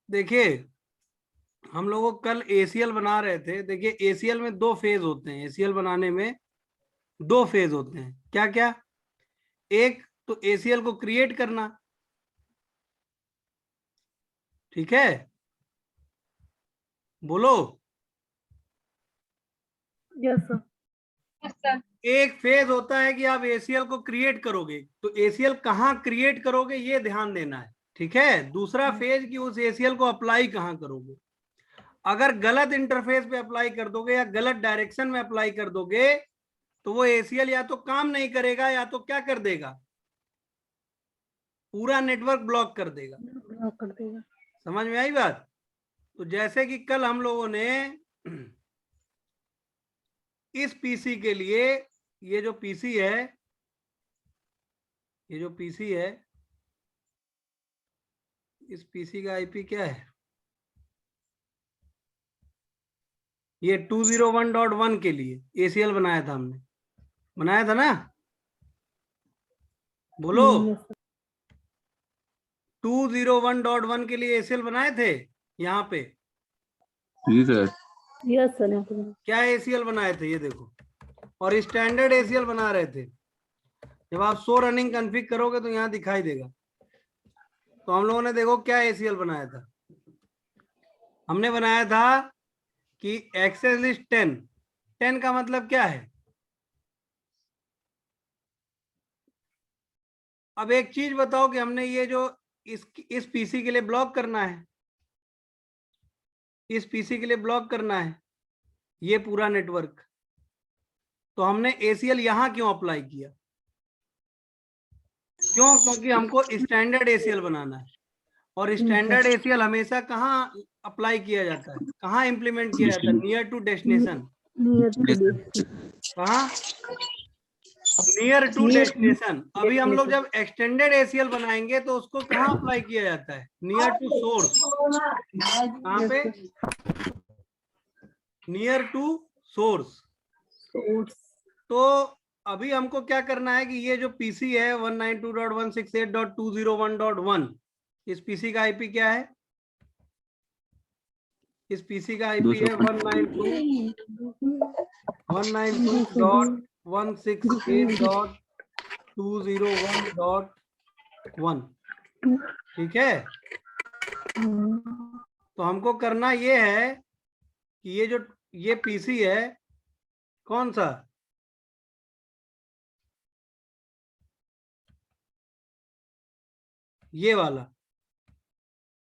देखिए हम लोगों को कल एसीएल बना रहे थे। देखिए एसीएल में दो फेज होते हैं, एसीएल बनाने में दो फेज होते हैं। क्या क्या? एक तो एसीएल को क्रिएट करना, ठीक है, बोलो। Yes sir. एक फेज होता है कि आप एसीएल को क्रिएट करोगे, तो एसीएल कहाँ क्रिएट करोगे ये ध्यान देना है, ठीक है। दूसरा फेज कि उस एसीएल को अप्लाई कहाँ करोगे। अगर गलत इंटरफेस पे अप्लाई कर दोगे या गलत डायरेक्शन में अप्लाई कर दोगे तो वो एसीएल या तो काम नहीं करेगा या तो क्या कर देगा, पूरा नेटवर्क ब्लॉक कर देगा। ब्लॉक कर देगा। समझ में आई बात? तो जैसे कि कल हम लोगों ने इस पीसी के लिए, ये जो पीसी है, ये जो पीसी है, इस पीसी का आईपी क्या है, ये 201.1 के लिए एसीएल बनाया था हमने, बनाया था ना, बोलो। 201.1 के लिए एसीएल बनाए थे यहाँ पे। जी सर। Yes sir. क्या एसीएल बनाए थे ये देखो, और स्टैंडर्ड एसीएल बना रहे थे। जब आप शो रनिंग कॉन्फ़िग करोगे तो यहाँ दिखाई देगा। तो हम लोगों ने देखो क्या एसीएल बनाया था। हमने बनाया था कि एक्सेस लिस्ट 10 का मतलब क्या है। अब एक चीज बताओ कि हमने ये जो इस पीसी के लिए ब्लॉक करना है, इस पीसी के लिए ब्लॉक करना है ये पूरा नेटवर्क, तो हमने एसीएल यहां क्यों अप्लाई किया? क्यों? क्योंकि हमको स्टैंडर्ड एसीएल बनाना है, और स्टैंडर्ड एसीएल हमेशा कहाँ अप्लाई किया जाता है, कहाँ इंप्लीमेंट किया जाता है? Near to destination. कहाँ? Near to destination. अभी हम लोग जब एक्सटेंडेड एसीएल बनाएंगे तो उसको कहाँ अप्लाई किया जाता है? Near to source. कहाँ पे? Near to source. तो अभी हमको क्या करना है कि ये जो पीसी है 192.168.201.1, इस पीसी का आईपी क्या है? इस पीसी का आईपी है 192.168.201.1, ठीक है। तो हमको करना ये है कि ये जो ये पीसी है कौन सा, ये वाला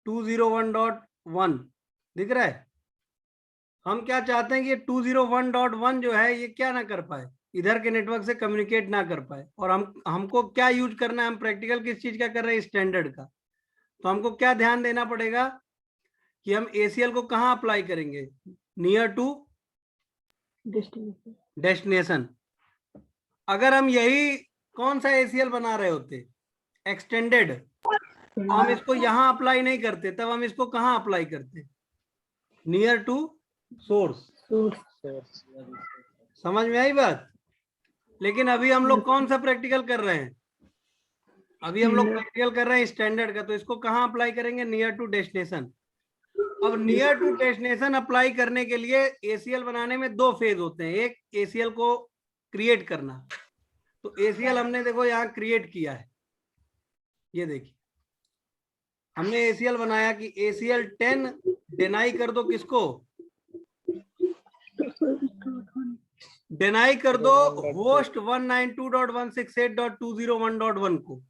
201.1 दिख रहा है। हम क्या चाहते हैं कि ये 201.1 जो है ये क्या ना कर पाए, इधर के नेटवर्क से कम्युनिकेट ना कर पाए। और हमको क्या यूज करना है, हम प्रैक्टिकल किस चीज का कर रहे हैं? स्टैंडर्ड का। तो हमको क्या ध्यान देना पड़ेगा कि हम एसीएल को कहाँ अप्लाई करेंगे? Near to destination. अगर हम यही कौन सा एसीएल बना रहे होते, एक्सटेंडेड, हम इसको यहां अप्लाई नहीं करते, तब हम इसको कहां अप्लाई करते? Near to source. समझ में आई बात? लेकिन अभी हम लोग कौन सा प्रैक्टिकल कर रहे हैं? अभी हम लोग प्रैक्टिकल कर रहे हैं स्टैंडर्ड का, तो इसको कहां अप्लाई करेंगे? Near to destination. अब नियर टू डेस्टिनेशन अप्लाई करने के लिए एसीएल बनाने में दो फेज होते हैं। एक एसीएल को क्रिएट करना, तो एसीएल हमने देखो यहाँ क्रिएट किया है, ये देखिए हमने एसीएल बनाया कि एसीएल 10 डिनाई कर दो, किसको डिनाई कर दो? होस्ट 192.168.201.1 को,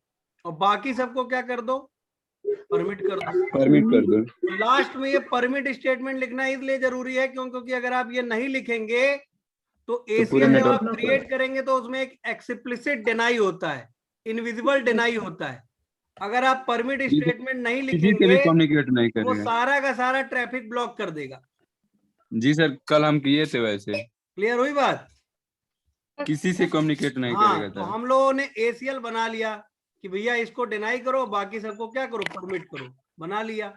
और बाकी सबको क्या कर दो? परमिट कर दो। परमिट कर दो। लास्ट में ये परमिट स्टेटमेंट लिखना इसलिए जरूरी है क्योंकि अगर आप ये नहीं लिखेंगे तो एसीएल जब आप क्रिएट करेंगे तो उसमें एक एक्सप्लिसिट डिनाई होता है, इनविजिबल डिनाई होता है। अगर आप परमिट स्टेटमेंट नहीं लिखेंगे कम्युनिकेट नहीं वो करेगा। सारा का सारा ट्रैफिक ब्लॉक कर देगा। जी सर, कल हम किए थे वैसे। क्लियर हुई बात? किसी से कम्युनिकेट नहीं करेगा तो था। हम लोगों ने एसीएल बना लिया कि भैया इसको डिनाई करो, बाकी सबको क्या करो? परमिट करो। बना लिया।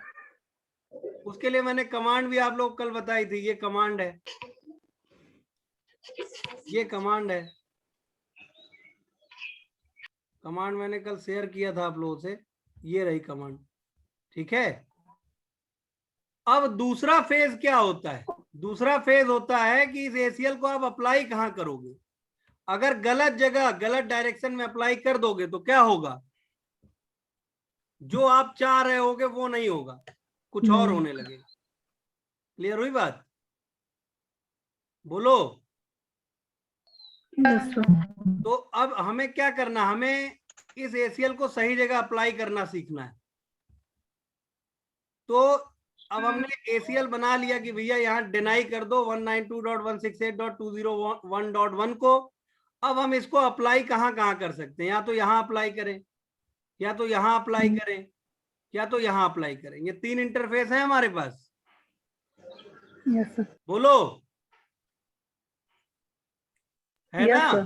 उसके लिए मैंने कमांड भी आप लोग कल बताई थी, ये कमांड है, ये कमांड है। कमांड मैंने कल शेयर किया था आप लोगों से, ये रही कमांड, ठीक है। अब दूसरा फेज क्या होता है? दूसरा फेज होता है कि इस एसीएल को आप अप्लाई कहां करोगे। अगर गलत जगह गलत डायरेक्शन में अप्लाई कर दोगे तो क्या होगा? जो आप चाह रहे होगे वो नहीं होगा, कुछ और होने लगेगा। क्लियर हुई बात? बोलो। Yes sir. तो अब हमें क्या करना, हमें इस एसीएल को सही जगह अप्लाई करना सीखना है। तो अब हमने एसीएल बना लिया कि भैया यहाँ डिनाई कर दो 192.168.201.1 को। अब हम इसको अप्लाई कहाँ कहाँ कर सकते हैं? या तो यहाँ अप्लाई करें, या तो यहाँ अप्लाई करें, या तो यहाँ अप्लाई करें। ये तीन इंटरफेस है हमारे पास। Yes sir. बोलो, है यस ना? सर।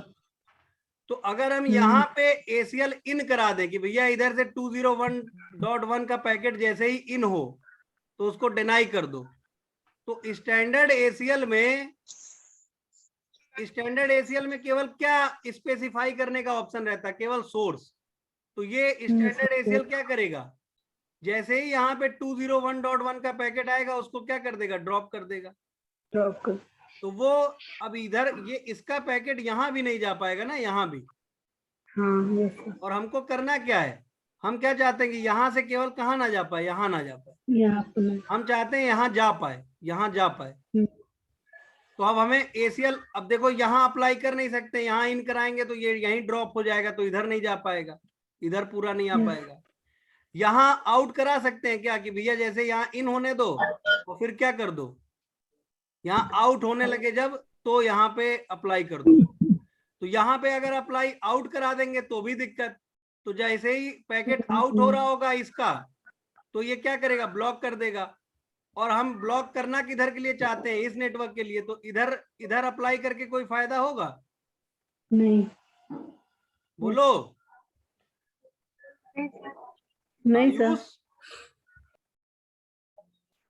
तो अगर हम यहाँ पे एसीएल इन करा दें कि भैया इधर से 201.1 का पैकेट जैसे ही इन हो तो उसको डिनाई कर दो, तो स्टैंडर्ड एसीएल में केवल क्या स्पेसिफाई करने का ऑप्शन रहता है? केवल सोर्स। तो ये स्टैंडर्ड एसीएल क्या करेगा? जैसे ही यहाँ पे 201.1 का पैकेट आएगा उसको क्या कर देगा? ड्रॉप कर देगा। ड्रॉप कर। तो वो अब इधर ये इसका पैकेट यहाँ भी नहीं जा पाएगा ना, यहाँ भी। हाँ यस सर। और हमको करना क्या है? हम क्या चाहते हैं कि यहाँ से केवल कहाँ ना जा पाए? यहाँ ना जा पाए। यहाँ पर नहीं। हम चाहते हैं यहाँ जा पाए, यहाँ जा पाए। तो अब हमें एसीएल, अब देखो यहाँ अप्लाई कर नहीं सकते, यहाँ इन कराएंगे तो ये यहीं ड्रॉप हो जाएगा, तो इधर नहीं जा पाएगा, इधर पूरा नहीं आ पाएगा। यहाँ आउट करा सकते हैं क्या कि भैया जैसे यहाँ इन होने दो और फिर क्या कर दो, यहाँ आउट होने लगे जब तो यहाँ पे अप्लाई कर दो। तो यहाँ पे अगर अप्लाई आउट करा देंगे तो भी दिक्कत। तो जैसे ही पैकेट आउट हो रहा होगा इसका तो ये क्या करेगा? ब्लॉक कर देगा। और हम ब्लॉक करना किधर के लिए चाहते हैं? इस नेटवर्क के लिए। तो इधर अप्लाई करके कोई फायदा होगा? नहीं। बोलो। नहीं सर। Ayush,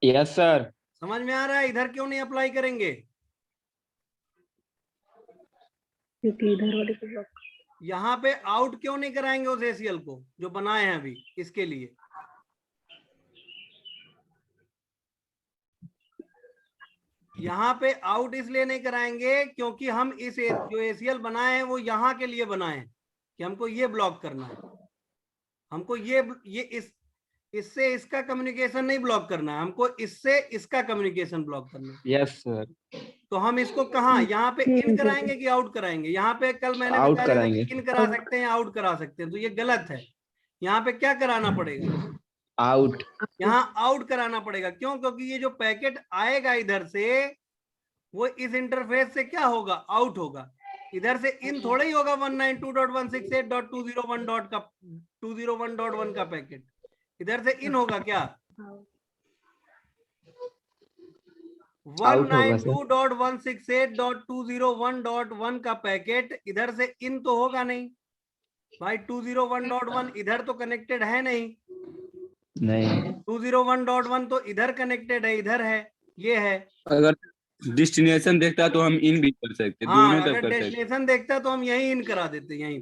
yes sir. समझ में आ रहा है? इधर क्यों नहीं अप्लाई करेंगे? क्योंकि इधर वाले को ब्लॉक। यहाँ पे आउट क्यों नहीं कराएंगे उस एसीएल को जो बनाए हैं अभी? इसके लिए यहाँ पे आउट इसलिए नहीं कराएंगे क्योंकि हम इस जो एसीएल बनाए हैं वो यहाँ के लिए बनाए हैं कि हमको ये ब्लॉक करना है। हमको ये इससे इसका कम्युनिकेशन नहीं ब्लॉक करना है, हमको इससे इसका कम्युनिकेशन ब्लॉक करना है। Yes sir. तो हम इसको कहाँ, यहाँ पे इन कराएंगे कि आउट कराएंगे? यहाँ पे कल मैंने आउट बताया कराएंगे। इन करा सकते हैं, आउट करा सकते हैं, तो ये गलत है। यहाँ पे क्या कराना पड़ेगा? आउट। यहाँ आउट कराना पड़ेगा। क्यों? क्योंकि ये जो पैकेट आएगा इधर से वो इस इंटरफेस से क्या होगा? आउट होगा। इधर से इन थोड़ा ही होगा 192.168.201 का पैकेट, इधर से इन होगा क्या? 192.168.201.1 का पैकेट इधर से इन तो होगा नहीं भाई। 201.1 इधर तो कनेक्टेड है नहीं, 201.1 तो इधर कनेक्टेड है, इधर है, ये है। अगर डेस्टिनेशन देखता तो हम इन भी कर सकते, हाँ, दोनों अगर तरफ कर सकते। डेस्टिनेशन देखता तो हम यहीं इन करा देते, यहीं।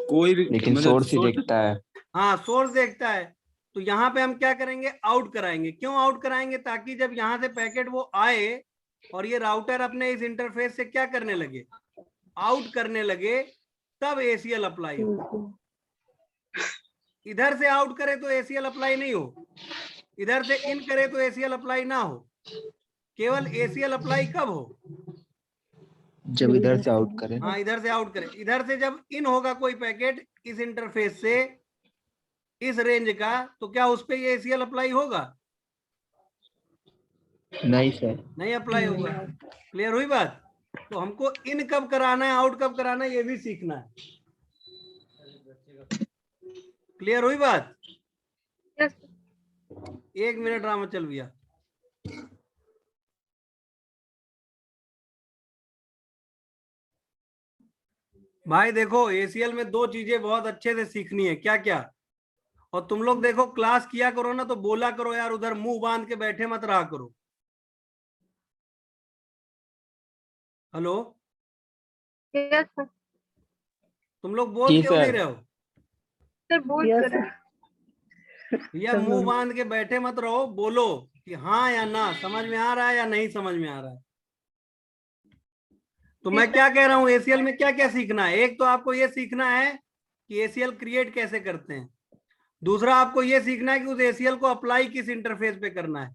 कोई भी लेकिन सोर्स ही देखता है। हाँ, सोर्स देखता है। तो यहाँ पे हम क्या करेंगे? आउट कराएंगे। क्यों आउट कराएंगे? ताकि जब यहाँ से पैकेट वो आए और ये राउटर अपने इस इंटरफेस से क्या करने लगे? आउट करने लगे, तब एसीएल अप्लाई हो। इधर से आउट करे तो एसीएल अप्लाई नहीं हो, इधर से इन करे तो एसीएल अप्लाई ना हो। केवल एसीएल अप्लाई कब हो? जब इधर से आउट करे। हाँ, इधर से आउट करे। इधर से जब इन होगा कोई पैकेट इस इंटरफेस से, इस रेंज का, तो क्या उस पे ये एसीएल अप्लाई होगा? नहीं सर। नहीं अप्लाई होगा। क्लियर हुई बात? तो हमको इन कब कराना है, आउट कब कराना है, ये भी सीखना है। क्लियर हुई बात? एक मिनट रामचल भैया। भाई देखो, एसीएल में दो चीजें बहुत अच्छे से सीखनी है। क्या क्या? और तुम लोग देखो क्लास किया करो ना तो बोला करो यार, उधर मुंह बांध के बैठे मत रहा करो। हेलो, तुम लोग बोल क्यों नहीं रहे हो? सर बोल भैया मुंह बांध के बैठे मत रहो, बोलो। कि हाँ या ना, समझ में आ रहा है या नहीं समझ में आ रहा है। तो मैं क्या कह रहा हूँ, एसीएल में क्या क्या सीखना है। एक तो आपको ये सीखना है कि एसीएल क्रिएट कैसे करते हैं। दूसरा आपको ये सीखना है कि उस एसीएल को अप्लाई किस इंटरफेस पे करना है,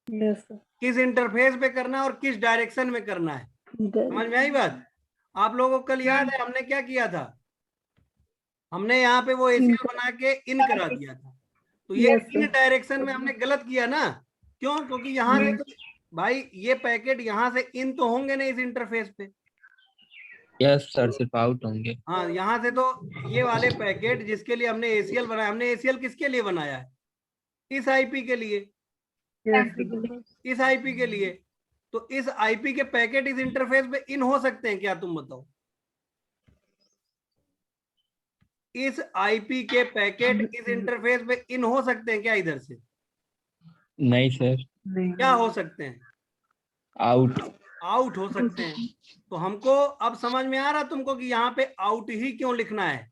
यस सर। किस इंटरफेस पे करना है और किस डायरेक्शन में करना है। समझ में आई बात। आप लोगों को कल याद है हमने क्या किया था, हमने यहाँ पे वो एसीएल बना के इन करा दिया था। तो ये Yes, इन sir. डायरेक्शन में हमने गलत किया ना। क्यों? क्योंकि यहाँ से भाई ये पैकेट यहाँ से इन तो होंगे नहीं इस इंटरफेस पे। यस सर, सिर्फ आउट होंगे। हाँ, यहाँ से तो ये वाले पैकेट जिसके लिए हमने एसीएल बनाया, हमने एसीएल किसके लिए बनाया है, इस आईपी के लिए, Yes, sir. इस आईपी के लिए। तो इस आईपी के पैकेट इस इंटरफेस पे इन हो सकते हैं क्या, तुम बताओ। इस आईपी के पैकेट इस इंटरफेस पे इन हो सकते हैं क्या इधर से? नहीं सर, क्या हो सकते हैं? आउट। आउट हो सकते हैं। तो हमको अब समझ में आ रहा तुमको कि यहाँ पे आउट ही क्यों लिखना है,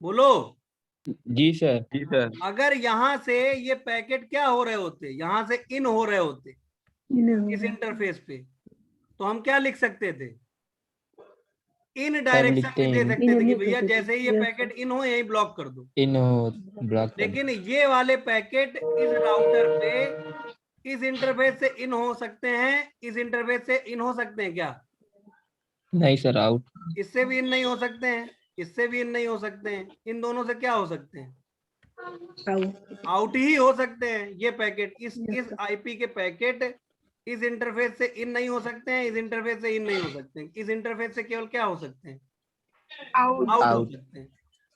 बोलो। जी सर। अगर यहाँ से ये पैकेट क्या हो रहे होते, यहाँ से इन हो रहे होते इस इंटरफेस पे, तो हम क्या लिख सकते थे, इन डायरेक्शन लिखते में दे हैं सकते थे कि इन भैया लिख जैसे ही ये Yes, पैकेट इन हो यही ब्लॉक कर दो। इन ब्लॉक कर लेकिन ये वाले पैकेट इस राउटर पे इस इंटरफेस से इन हो सकते हैं, इस इंटरफेस से इन हो सकते हैं क्या? नहीं सर, आउट। इससे भी इन नहीं हो सकते हैं, इससे भी इन नहीं हो सकते हैं। इन दोनों से क्या हो सकते हैं, Out. आउट ही हो सकते हैं। ये पैकेट इस Yes, आईपी के पैकेट इस इंटरफेस से इन नहीं हो सकते हैं, इस इंटरफेस से इन नहीं हो सकते हैं। इस इंटरफेस से केवल क्या हो सकते हैं, आउट हो Out. सकते हैं।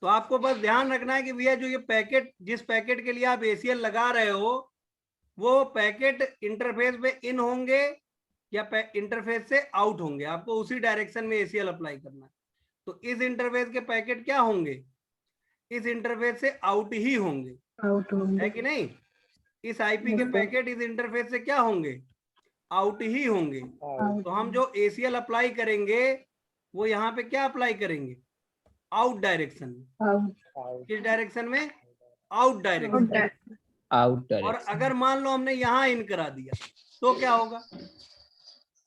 तो आपको बस ध्यान रखना है कि भैया जो ये पैकेट, जिस पैकेट के लिए आप एसीएल लगा रहे हो, वो पैकेट इंटरफेस पे इन होंगे या इंटरफेस से आउट होंगे। आपको उसी डायरेक्शन में एसीएल अप्लाई करना है। तो इस इंटरफेस के पैकेट क्या होंगे, इस इंटरफेस से आउट ही होंगे, out है कि नहीं। इस आईपी के Yes, sir. पैकेट इस इंटरफेस से क्या होंगे, आउट ही होंगे। तो हम जो एसीएल अप्लाई करेंगे वो यहाँ पे क्या अप्लाई करेंगे, आउट डायरेक्शन में। Out. किस डायरेक्शन में, आउट डायरेक्शन। आउट और डायरेक्शन। अगर मान लो हमने यहाँ इन करा दिया तो क्या होगा,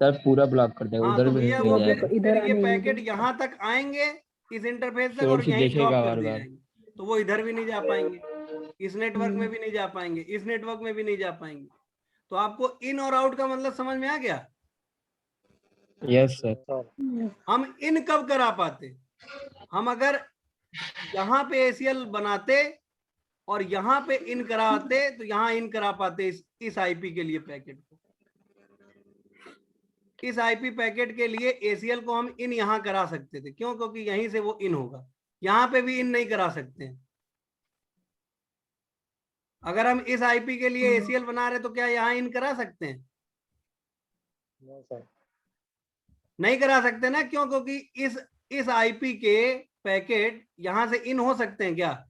सर पूरा ब्लॉक कर देगा, हाँ उधर तो भी भैया नहीं वो जाएगा। फिर ये पैकेट यहाँ तक आएंगे इस इंटरफेस तक और सोर्स यहीं ब्लॉक देखेगा कर बार दिए बार। जाएंगे। तो वो इधर भी नहीं जा पाएंगे, इस नेटवर्क में भी नहीं जा पाएंगे, इस नेटवर्क में भी नहीं जा पाएंगे। तो आपको इन और आउट का मतलब समझ में आ गया। Yes sir. हम इन कब करा पाते, हम अगर यहाँ पे एसीएल बनाते और यहाँ पे इन कराते, तो यहाँ इन करा पाते इस आईपी के लिए पैकेट को। इस आईपी पैकेट के लिए एसीएल को हम इन यहाँ करा सकते थे। क्यों? क्योंकि यहीं से वो इन होगा, यहाँ पे भी इन नहीं करा सकते हैं। अगर हम इस आईपी के लिए एसीएल बना रहे तो क्या यहाँ इन करा सकते हैं? नहीं करा सकते ना। क्यों? क्योंकि इस आईपी के पैकेट यहाँ से इन हो सकते हैं क्या?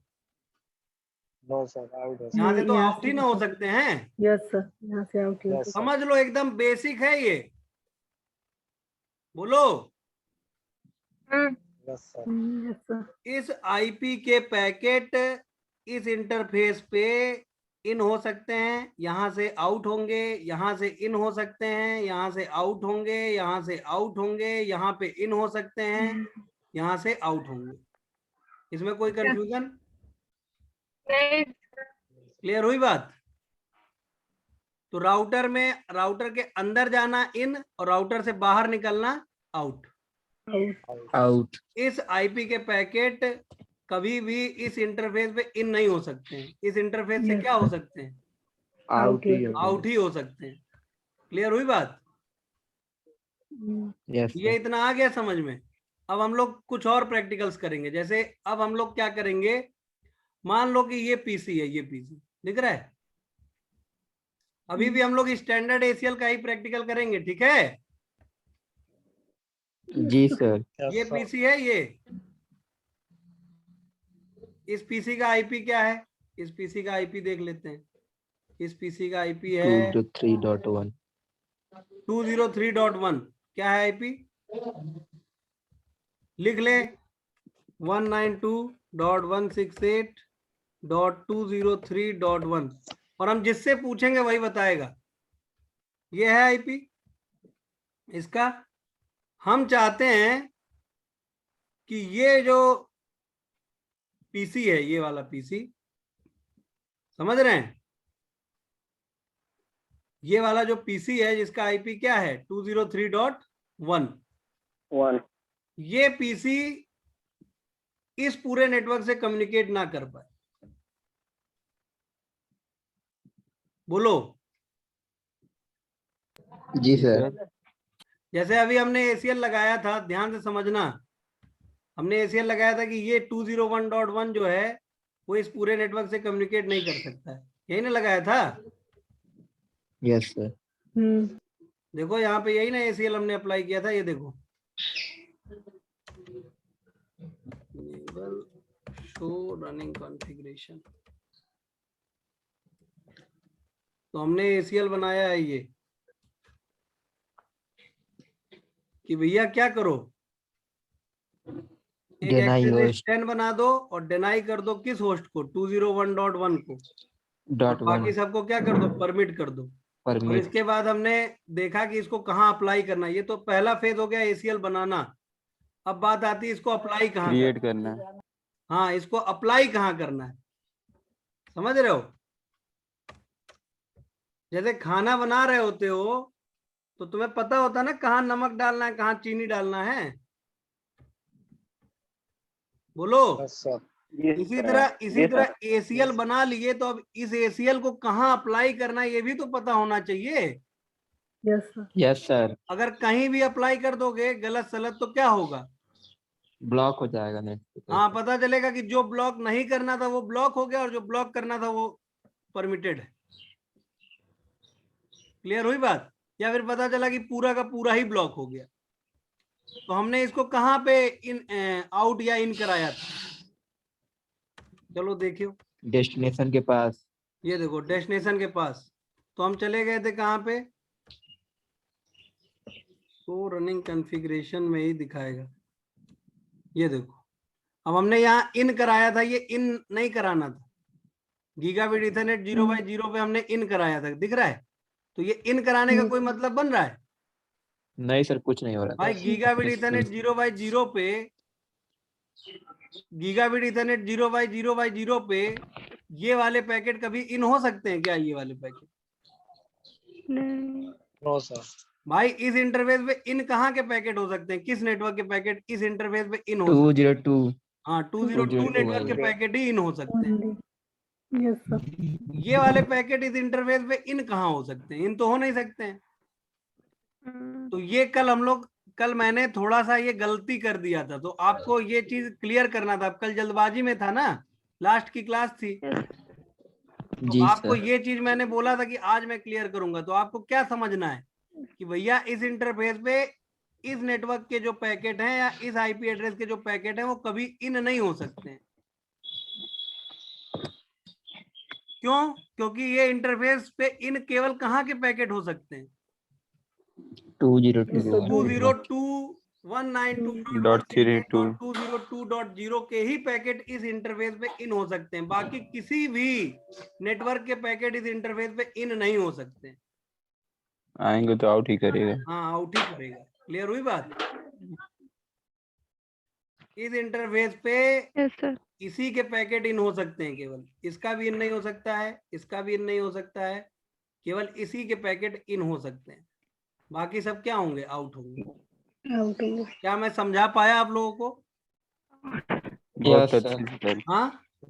नो सर, आउट है। यहाँ से तो यहाँ आउट ही ना हो सकते हैं। Yes, sir. यहाँ से out ही होता है. समझ लो, एकदम बेसिक है ये, बोलो। Yes sir. Yes, sir. इस आईपी के पैकेट इस इंटरफेस पे इन हो सकते हैं, यहाँ से आउट होंगे, यहाँ से इन हो सकते हैं, यहाँ से आउट होंगे, यहाँ से आउट होंगे, यहाँ पे इन हो सकते हैं, यहाँ से आउट होंगे। इसमें कोई कंफ्यूजन? क्लियर हुई बात? तो राउटर में, राउटर के अंदर जाना इन और राउटर से बाहर निकलना आउट। आउट। इस आईपी के पैकेट कभी भी इस इंटरफेस पे इन नहीं हो सकते हैं। इस इंटरफेस से Yes, क्या हो sir. सकते हैं, आउट ही आउट ही हो सकते हैं। क्लियर हुई बात? यस ये इतना आ गया समझ में। अब हम लोग कुछ और प्रैक्टिकल्स करेंगे। जैसे अब हम लोग क्या करेंगे, मान लो कि ये पीसी है, ये पीसी दिख रहा है। अभी भी हम लोग स्टैंडर्ड एसीएल का ही प्रैक्टिकल करेंगे, ठीक है। जी सर। ये पीसी है, ये इस पीसी का आईपी क्या है, इस पीसी का आईपी देख लेते हैं। इस पीसी का आईपी है 203.1। 203.1। क्या है आईपी, लिख ले 192.168 .203.1 और हम जिससे पूछेंगे वही बताएगा। ये है आईपी इसका। हम चाहते हैं कि ये जो पीसी है, ये वाला पीसी, समझ रहे हैं, ये वाला जो पीसी है जिसका आईपी क्या है 203.1, ये पीसी इस पूरे नेटवर्क से कम्युनिकेट ना कर पाए। बोलो। जी सर। जैसे अभी हमने एसीएल लगाया था, ध्यान से समझना, हमने एसीएल लगाया था कि ये 201.1 जो है वो इस पूरे नेटवर्क से कम्युनिकेट नहीं कर सकता है, यही ना लगाया था। Yes sir. देखो यहाँ पे यही ना एसीएल हमने अप्लाई किया था, ये देखो शो रनिंग कॉन्फ़िगरेशन, तो हमने एसीएल बनाया है ये कि भैया क्या करो, एक Deny एक्सेस host. 10 बना दो और डिनाई कर दो किस होस्ट को 201.1 को, और बाकी सबको क्या कर दो परमिट कर दो। और परमिट। इसके बाद हमने देखा कि इसको कहाँ अप्लाई करना है। ये तो पहला फेज हो गया एसीएल बनाना। अब बात आती है इसको अप्लाई कहाँ क्रिएट करना। हाँ, इसको अप्लाई कहाँ करना है, समझ रहे हो। जैसे खाना बना रहे होते हो तो तुम्हें पता होता है ना कहाँ नमक डालना है, कहाँ चीनी डालना है। बोलो। Yes, sir. इसी तरह एसीएल बना लिए, तो अब इस एसीएल को कहाँ अप्लाई करना है ये भी तो पता होना चाहिए। Yes sir. Yes sir. अगर कहीं भी अप्लाई कर दोगे गलत सलत तो क्या होगा, ब्लॉक हो जाएगा नेट। हाँ पता चलेगा कि जो ब्लॉक नहीं करना था वो ब्लॉक हो गया और जो ब्लॉक करना था वो परमिटेड है। क्लियर हुई बात। या फिर पता चला कि पूरा का पूरा ही ब्लॉक हो गया। तो हमने इसको कहाँ पे इन आउट या इन कराया था, चलो देखियो। डेस्टिनेशन के पास। ये देखो डेस्टिनेशन के पास, तो हम चले गए थे कहाँ पे, तो रनिंग कॉन्फ़िगरेशन में ही दिखाएगा। ये देखो अब हमने यहाँ इन कराया था, ये इन नहीं कराना था। गीगाबिट ईथरनेट 0x0 पे हमने इन कराया था, दिख रहा है। तो ये इन कराने का कोई मतलब बन रहा है नहीं सर, कुछ नहीं हो रहा भाई। था। गीगाबिट ईथरनेट 0x0 पे, गीगाबिट ईथरनेट 0x0 पे ये वाले पैकेट कभी इन हो सकते हैं क्या, ये वाले पैकेट? No, sir. भाई इस इंटरफेस पे इन कहाँ के पैकेट हो सकते हैं, किस नेटवर्क के पैकेट इस इंटरफेस पे इन हो सकते हैं? 202। हाँ 202 नेटवर्क के पैकेट ही इन हो सकते हैं। Yes sir. ये वाले पैकेट इस इंटरफेस पे इन कहाँ हो सकते हैं, इन तो हो नहीं सकते हैं। तो ये कल मैंने थोड़ा सा ये गलती कर दिया था, तो आपको ये चीज क्लियर करना था। कल जल्दबाजी में था ना, लास्ट की क्लास थी, तो जी आपको सर। ये चीज मैंने बोला था कि आज मैं क्लियर करूंगा। तो आपको क्या समझना है कि भैया इस इंटरफेस पे इस नेटवर्क के जो पैकेट हैं या इस आईपी एड्रेस के जो पैकेट हैं वो कभी इन नहीं हो सकते हैं। क्यों? क्योंकि ये इंटरफेस पे इन केवल कहाँ के पैकेट हो सकते हैं, 202. 202.192.168.202.0 के ही पैकेट इस इंटरफेस पे इन हो सकते हैं। बाकी किसी भी नेटवर्क के पैकेट इस इंटरफेस पे इन नहीं हो सकते हैं। आएंगे तो आउट ही करेगा। हाँ आउट ही करेगा। क्लियर हुई बात। इस इंटरफेस पे इसी के पैकेट इन हो सकते हैं, केवल इसका भी इन नहीं हो सकता है, इसका भी इन नहीं हो सकता है, केवल इसी के पैकेट इन हो सकते हैं। बाकी सब क्या होंगे, आउट होंगे। आउट हो। क्या मैं समझा पाया आप लोगों को? बहुत अच्छे से सर,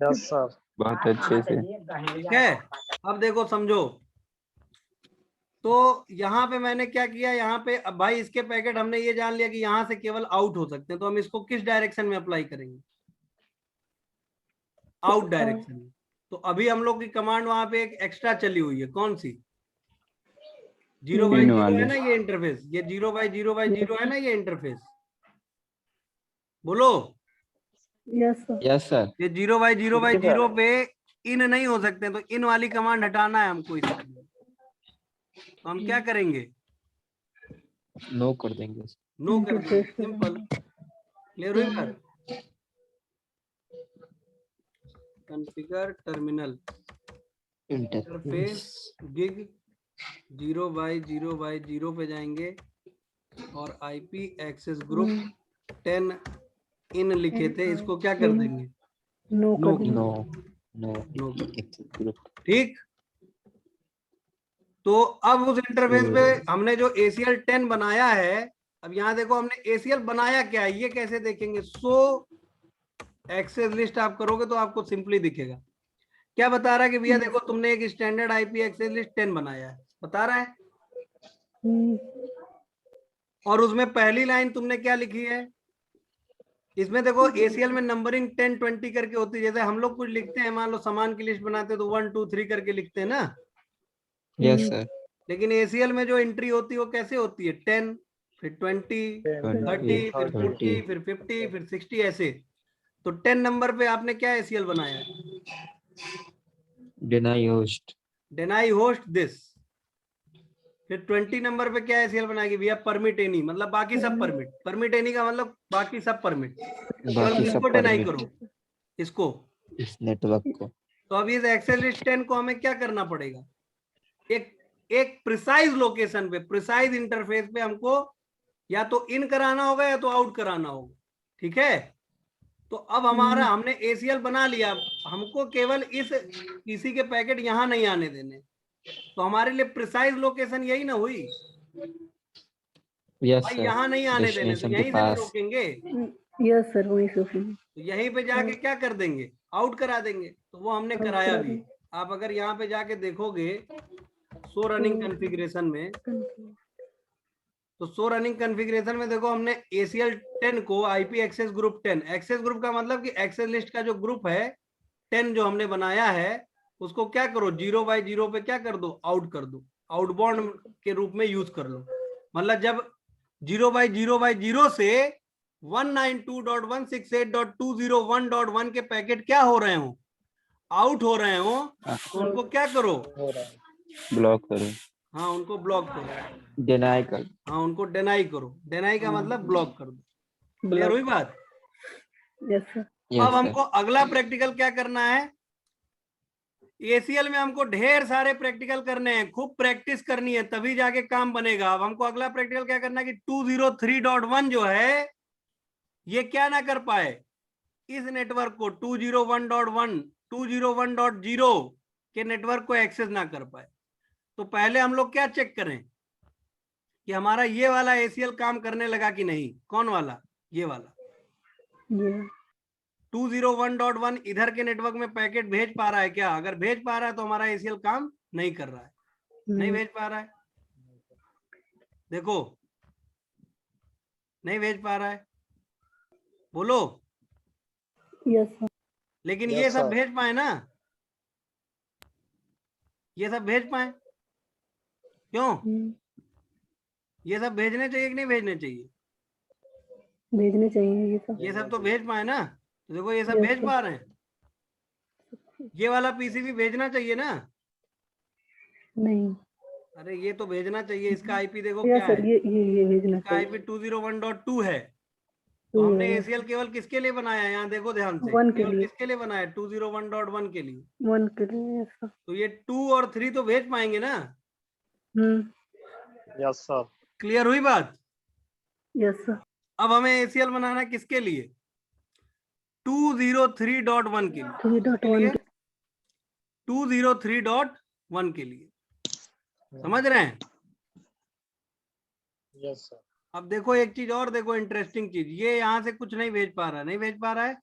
Yes, sir. बहुत अच्छे से। ठीक है। अब देखो समझो, तो यहाँ पे मैंने क्या किया, यहाँ पे अब भाई इसके पैकेट हमने ये जान लिया कि यहाँ से केवल आउट हो सकते हैं, तो हम इसको किस डायरेक्शन में अप्लाई करेंगे, आउट डायरेक्शन में। तो अभी हम लोग की कमांड वहां पे एक एक्स्ट्रा चली हुई है, कौन सी, 0x0 है ना ये इंटरफेस, ये 0x0x0 है ना ये इंटरफेस। बोलो। Yes sir. Yes sir. ये 0x0x0 पे इन नहीं हो सकते, तो इन वाली कमांड हटाना है हमको इसके लिए। तो हम क्या करेंगे, नो कर देंगे। नो कर देंगे, सिंपल। क्लियर हुई बात। Configure terminal interface gig 0x0x0 पे जाएंगे और आईपी एक्सेस ग्रुप 10 इन लिखे थे, इसको क्या कर देंगे? नो नो कर देंगे। नो नो कर। ग्रुप ठीक। तो अब उस इंटरफेस पे हमने जो ACL 10 बनाया है, अब यहाँ देखो हमने ACL बनाया क्या है, ये कैसे देखेंगे? सो एक्सेस लिस्ट आप करोगे तो आपको सिंपली दिखेगा। क्या बता रहा है कि भैया देखो तुमने एक स्टैंडर्ड आईपी एक्सेस लिस्ट 10 बनाया है, बता रहा है। और उसमें पहली लाइन तुमने क्या लिखी है? इसमें देखो ACL में नंबरिंग 10 20 करके होती है। जैसे हम लोग कुछ लिखते हैं, मान लो सामान की लिस्ट बनाते हैं तो 1 2 3 करके लिखते हैं ना। Yes sir. लेकिन ACL में जो एंट्री होती है वो कैसे होती है? 10 फिर 20 30 फिर 40 फिर 50 फिर 60 ऐसे। तो 10 नंबर पे आपने क्या ACL बनाया है? Deny host. Deny host this. फिर 20 नंबर पे क्या ACL बनाएगी भैया? परमिट एनी, मतलब बाकी सब परमिट। परमिट एनी का मतलब बाकी सब परमिट, केवल इसको डिनाई करो, इसको, इस नेटवर्क को। तो अभी इस एक्सेल लिस्ट 10 को हमें क्या करना पड़ेगा? एक प्रिसाइज लोकेशन पे, प्रिसाइज इंटरफेस पे हमको या तो इन कराना होगा या तो आउट कराना होगा। ठीक है। तो अब हमारा हमने ACL बना लिया, हमको केवल इस किसी के पैकेट यहां नहीं आने देने। तो हमारे लिए प्रिसाइज लोकेशन यही ना हुई यस भाई, सर। यहाँ नहीं आने देने, तो डेस्टिनेशन के यहीं से ना पास। रोकेंगे, यस सर, वही सोचेंगे। तो यहीं पे जाके क्या कर देंगे? आउट करा देंगे। तो वो हमने आउट कराया करा भी। देंगे। आप अगर यहाँ पे जाके देखोगे शो रनिंग कॉन्फ़िगरेशन में, तो शो रनिंग कॉन्फ़िगरेशन में देखो हमने ACL 10 को IP access group 10, access group का मतलब कि एक्सेस लिस्ट का जो ग्रुप है 10 जो हमने बनाया है, उसको क्या करो? 0x0 पे क्या कर दो? आउट कर दो, आउटबाउंड के रूप में यूज कर लो। मतलब जब 0x0x0 से 192.168.201.1 के पैकेट क्या हो रहे हो? आउट हो रहे हो, तो उनको क्या करो? हो रहा है। ब्लॉक करो। हाँ, उनको ब्लॉक करो। डिनाई कर। हाँ, उनको डिनाई करो। डिनाई का मतलब ब्लॉक कर दो। क्लियर हुई बात? Yes sir. अब हमको अगला प्रैक्टिकल क्या करना है? ACL में हमको ढेर सारे प्रैक्टिकल करने हैं, खूब प्रैक्टिस करनी है, तभी जाके काम बनेगा। अब हमको अगला प्रैक्टिकल क्या करना है कि 203.1 जो है ये क्या ना कर पाए? इस नेटवर्क को 201.1 201.0 के नेटवर्क को एक्सेस ना कर पाए। तो पहले हम लोग क्या चेक करें कि हमारा ये वाला ACL काम करने लगा कि नहीं। कौन वाला? ये वाला 201.1 इधर के नेटवर्क में पैकेट भेज पा रहा है क्या? अगर भेज पा रहा है तो हमारा ACL काम नहीं कर रहा है। नहीं भेज पा रहा है, देखो नहीं भेज पा रहा है, बोलो। Yes sir. लेकिन Yes, ये सब sir. भेज पाए ना? ये सब भेज पाए? क्यों? ये सब भेजने चाहिए कि नहीं भेजने चाहिए? भेजने चाहिए ये सब। ये सब तो भेज पाए ना, तो देखो ये सब Yes, भेज sir. पा रहे हैं। ये वाला PCB भेजना चाहिए ना? नहीं। अरे ये तो भेजना चाहिए। इसका आईपी देखो यस क्या सर, है? ये भेजना इसका आईपी चाहिए। 201.2 है। तो हमने ACL केवल किसके लिए बनाया है? यहाँ देखो ध्यान से, 1 के केवल लिए। किसके लिए बनाया है? 201.1 के लिए। 1 के लिए। Yes sir. तो ये 2 और 3 तो भेज पाएंगे ना? Yes, sir. क्लियर हुई बात? Yes sir. अब हमें ACL बनाना है किसके लिए? 203.1 के लिए। 3.1 203.1 के लिए। समझ रहे हैं? Yes, sir. अब देखो एक चीज और देखो, इंटरेस्टिंग चीज, ये यहाँ से कुछ नहीं भेज पा रहा। नहीं भेज पा रहा है,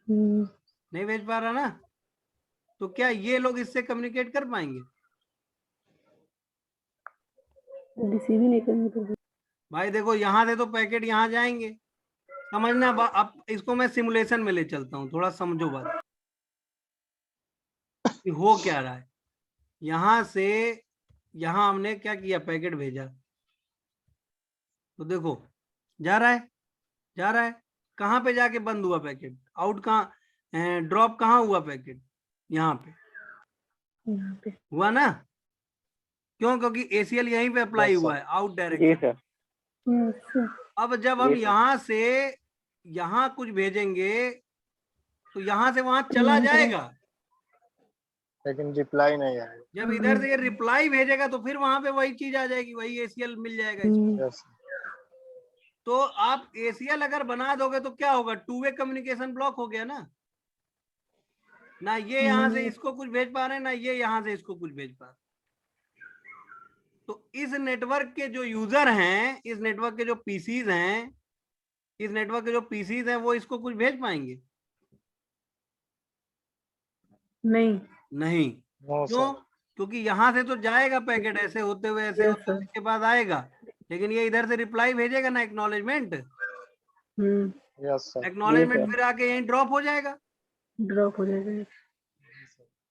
नहीं भेज पा रहा ना? तो क्या ये लोग इससे कम्युनिकेट कर पाएंगे? रिसीव ही नहीं करेंगे तो। भाई देखो यहाँ से तो पैकेट यहाँ जाएंगे, समझना। अब इसको मैं सिमुलेशन में ले चलता हूँ, थोड़ा समझो बात कि हो क्या रहा है। यहां से यहां हमने क्या किया? पैकेट भेजा, तो देखो जा रहा है, जा रहा है। कहां पे जाके बंद हुआ पैकेट? आउट कहां, ड्रॉप कहां हुआ पैकेट? यहाँ पे हुआ ना? क्यों? क्योंकि ACL यहीं पे अप्लाई हुआ है, आउट डायरेक्शन। अब जब हम यहां से यहां कुछ भेजेंगे तो यहाँ से वहां चला जाएगा। लेकिन रिप्लाई नहीं आएगा। जब इधर से ये रिप्लाई भेजेगा तो फिर वहां पे वही चीज आ जाएगी, वही ACL मिल जाएगा इसको। यस तो आप ACL अगर बना दोगे तो क्या होगा, टू वे कम्युनिकेशन ब्लॉक हो गया ना। ना ये यहाँ से इसको कुछ भेज पा रहे हैं, ना ये यहाँ से इसको कुछ भेज पा रहे। तो इस नेटवर्क के जो यूजर हैं, इस नेटवर्क के जो पीसीज हैं, इस नेटवर्क के जो पीसीज हैं, वो इसको कुछ भेज पाएंगे? नहीं। नहीं। नो क्यों? सर। क्योंकि यहाँ से तो जाएगा पैकेट, ऐसे होते हुए ऐसे Yes, होते हुए sir. इसके पास आएगा, लेकिन ये इधर से रिप्लाई भेजेगा ना, एक्नॉलेजमेंट। Yes sir. एक्नॉलेजमेंट फिर आके यहीं ड्रॉप हो जाएगा, ड्रॉप हो जाएगा।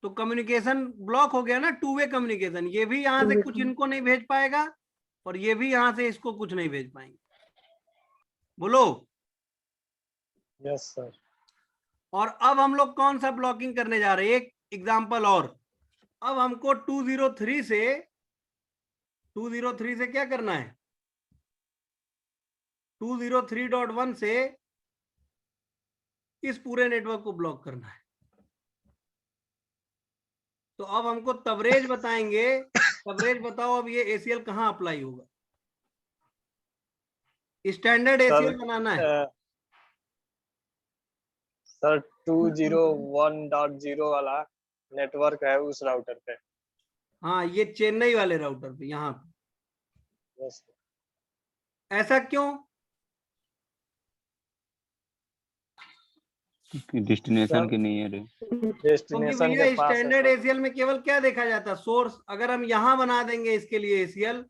तो कम्युनिकेशन ब्लॉक हो गया ना, टू वे कम्युनिकेशन। ये भी यहाँ से कुछ इनको नहीं भेज पाएगा और ये भी यहाँ से इसको कुछ नहीं भेज पाएंगे। बोलो। Yes sir. और अब हम लोग कौन सा ब्लॉकिंग करने जा रहे हैं, एक एग्जांपल और। अब हमको 203 से क्या करना है, 203.1 से इस पूरे नेटवर्क को ब्लॉक करना है। तो अब हमको कवरेज बताएंगे। कवरेज बताओ, अब ये ACL कहाँ अप्लाई होगा? स्टैंडर्ड ACL बनाना है। सर 201.0 वाला नेटवर्क है उस राउटर पे। हाँ, ये चेन्नई वाले राउटर पे, यहाँ पे। यस ऐसा क्यों? डेस्टिनेशन के नहीं है रे। क्योंकि डेस्टिनेशन भैया के पास है स्टैंडर्ड सर। ACL में केवल क्या देखा जाता है, सोर्स। अगर हम यहाँ बना देंगे इसके लिए ACL,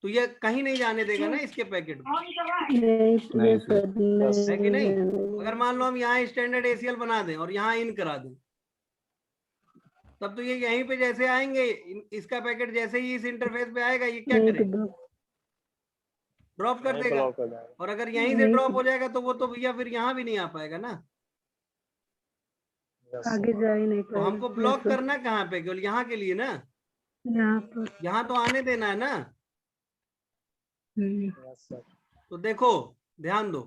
तो ये कहीं नहीं जाने देगा ना इसके पैकेट को, नहीं सर, है कि नहीं? अगर मान लो हम यहाँ स्टैंडर्ड ACL बना दें और यहाँ इन करा दें, तब तो ये यहीं पे जैसे आएंगे, इसका पैकेट जैसे ही इस इंटरफेस पे आएगा, ये क्या करेगा, ड्रॉप कर देगा। ब्लॉक हो जाएगा। और अगर यहीं से ड्रॉप हो जाएगा तो वो तो भैया फिर यहाँ भी नहीं आ पाएगा ना। यस आगे जा ही नहीं तो पाएगा। हमको ब्लॉक करना कहाँ पे, केवल यहाँ के लिए ना, यहाँ पर। यहाँ तो आने देना है ना। Yes sir. तो देखो, ध्यान दो,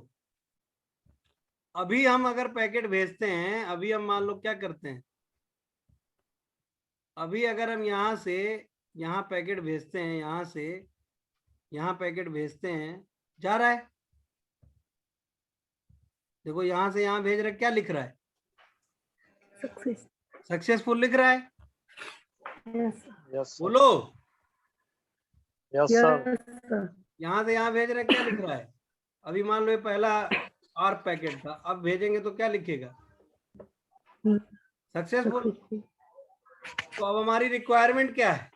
अभी हम अगर पैकेट भेजते हैं, अभी हम मान लो क्या करते हैं, अभी अगर हम यहाँ से यहाँ पैकेट भेजते हैं, यहाँ से यहाँ पैकेट भेजते हैं, जा रहा है। देखो यहाँ से यहाँ भेज रहे, क्या लिख रहा है, सक्सेसफुल लिख रहा है। यस बोलो। Yes sir. यहाँ से यहाँ भेज रहे, क्या लिख रहा है? अभी मान लो ये पहला आर पैकेट था, अब भेजेंगे तो क्या लिखेगा, सक्सेसफुल। तो अब हमारी रिक्वायरमेंट क्या है,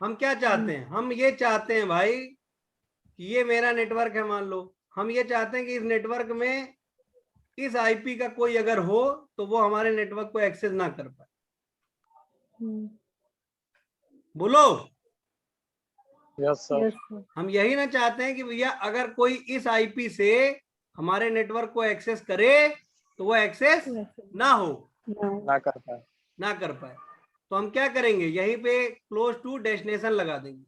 हम क्या चाहते हैं? हम ये चाहते हैं भाई कि ये मेरा नेटवर्क है, मान लो हम ये चाहते हैं कि इस नेटवर्क में इस IP का कोई अगर हो तो वो हमारे नेटवर्क को एक्सेस ना कर पाए। बोलो। Yes sir. हम यही ना चाहते हैं कि भैया अगर कोई इस IP से हमारे नेटवर्क को एक्सेस करे तो वो एक्सेस ना हो, ना कर पाए। ना कर पाए। तो हम क्या करेंगे, यहीं पे क्लोज टू डेस्टिनेशन लगा देंगे।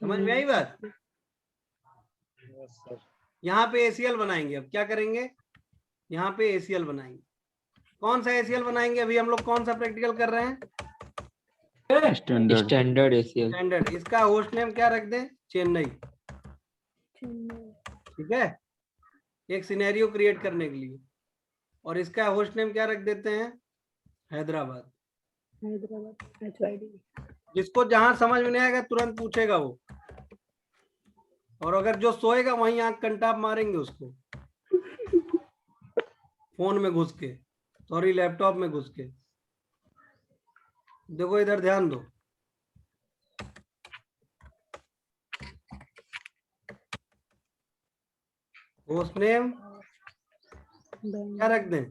समझ में आई बात? Yes sir. यहाँ पे ACL बनाएंगे। अब क्या करेंगे, यहाँ पे ACL बनाएंगे। कौन सा ACL बनाएंगे? अभी हम लोग कौन सा प्रैक्टिकल कर रहे हैं, स्टैंडर्ड ACL। स्टैंडर्ड। इसका होस्ट नेम क्या रख दें, चेन्नई। ठीक है, एक सिनेरियो क्रिएट करने के लिए। और इसका होस्ट नेम क्या रख देते हैं, हैदराबाद। जिसको जहां समझ में नहीं आएगा तुरंत पूछेगा वो, और अगर जो सोएगा वहीं आंख कंटाप मारेंगे उसको, फोन में घुस के, सॉरी लैपटॉप में घुस के। देखो इधर ध्यान दो, होस्ट नेम क्या रख दें,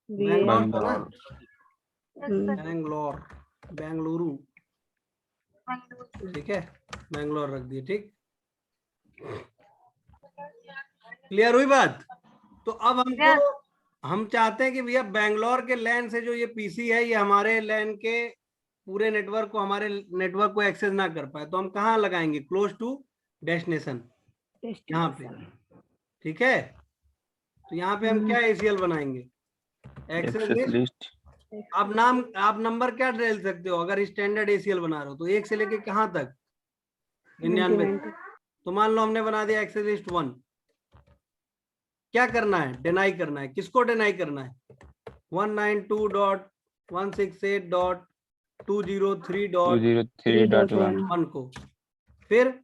बैंगलोर, बैंगलोर, बेंगलुरु। ठीक है, बैंगलोर रख दिए। ठीक, क्लियर हुई बात? तो अब हमको हम चाहते हैं कि भैया बैंगलोर के लैन से जो ये PC है, ये हमारे लैन के पूरे नेटवर्क को, हमारे नेटवर्क को एक्सेस ना कर पाए। तो हम कहाँ लगाएंगे, क्लोज टू डेस्टिनेशन, यहाँ पे। ठीक है, तो यहाँ पे हम क्या एसीएल बनाएंगे? Access access list. लिस्ट। आप नंबर क्या डाल सकते हो अगर स्टैंडर्ड एसीएल बना रहे हो तो 1 से लेके कहाँ तक? 99 तक। तो मान लो हमने बना दिया एक्सेस लिस्ट 1। क्या करना है? डिनाई करना है। किसको डिनाई करना है? 192.168.203.1 को। फिर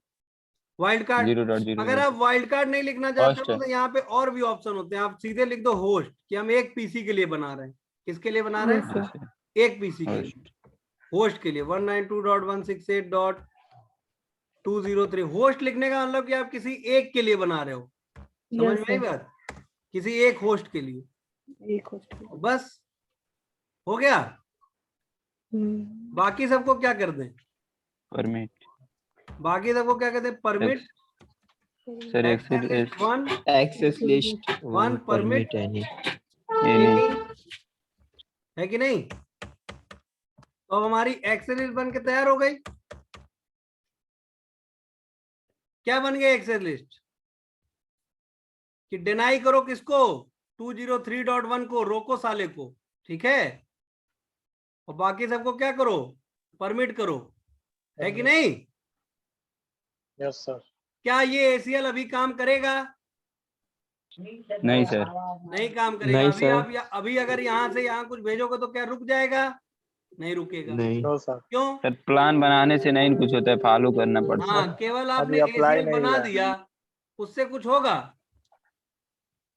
वाइल्ड कार्ड। 0.0 अगर आप वाइल्ड कार्ड नहीं लिखना चाहते Host हो है। तो यहाँ पे और भी ऑप्शन होते हैं। आप सीधे लिख दो होस्ट, कि हम एक पीसी के लिए बना रहे हैं। किसके लिए बना रहे हैं? जैसे एक पीसी के लिए, होस्ट के लिए। 192.168.203 होस्ट लिखने का मतलब कि आप किसी एक के लिए बना रहे हो। समझ में आई बात? किसी एक होस्ट के लिए, एक होस्ट। बस हो गया। बाकी सबको क्या कर दें? परमिट। बाकी सबको क्या कहते हैं? Permit. Sir access list one Access list One permit any. है कि नहीं? तो हमारी एक्सेस लिस्ट बन के तैयार हो गई। क्या बन गई एक्सेस लिस्ट? कि डिनाई करो किसको? 203.1 को, रोको साले को। ठीक है, और बाकी सबको क्या करो? परमिट करो। है कि नहीं? Yes sir. क्या ये एसीएल अभी काम करेगा? नहीं सर। नहीं काम करेगा। नहीं अभी सर। आप अभी अगर यहाँ से यहाँ कुछ भेजोगे तो क्या रुक जाएगा? नहीं रुकेगा। नहीं। No sir. क्यों? सर प्लान बनाने से नहीं कुछ होता है, फॉलो करना पड़ता हाँ, है। केवल अभी आपने अप्लाई एसीएल नहीं बना हुआ है। दिया, उससे कुछ होगा?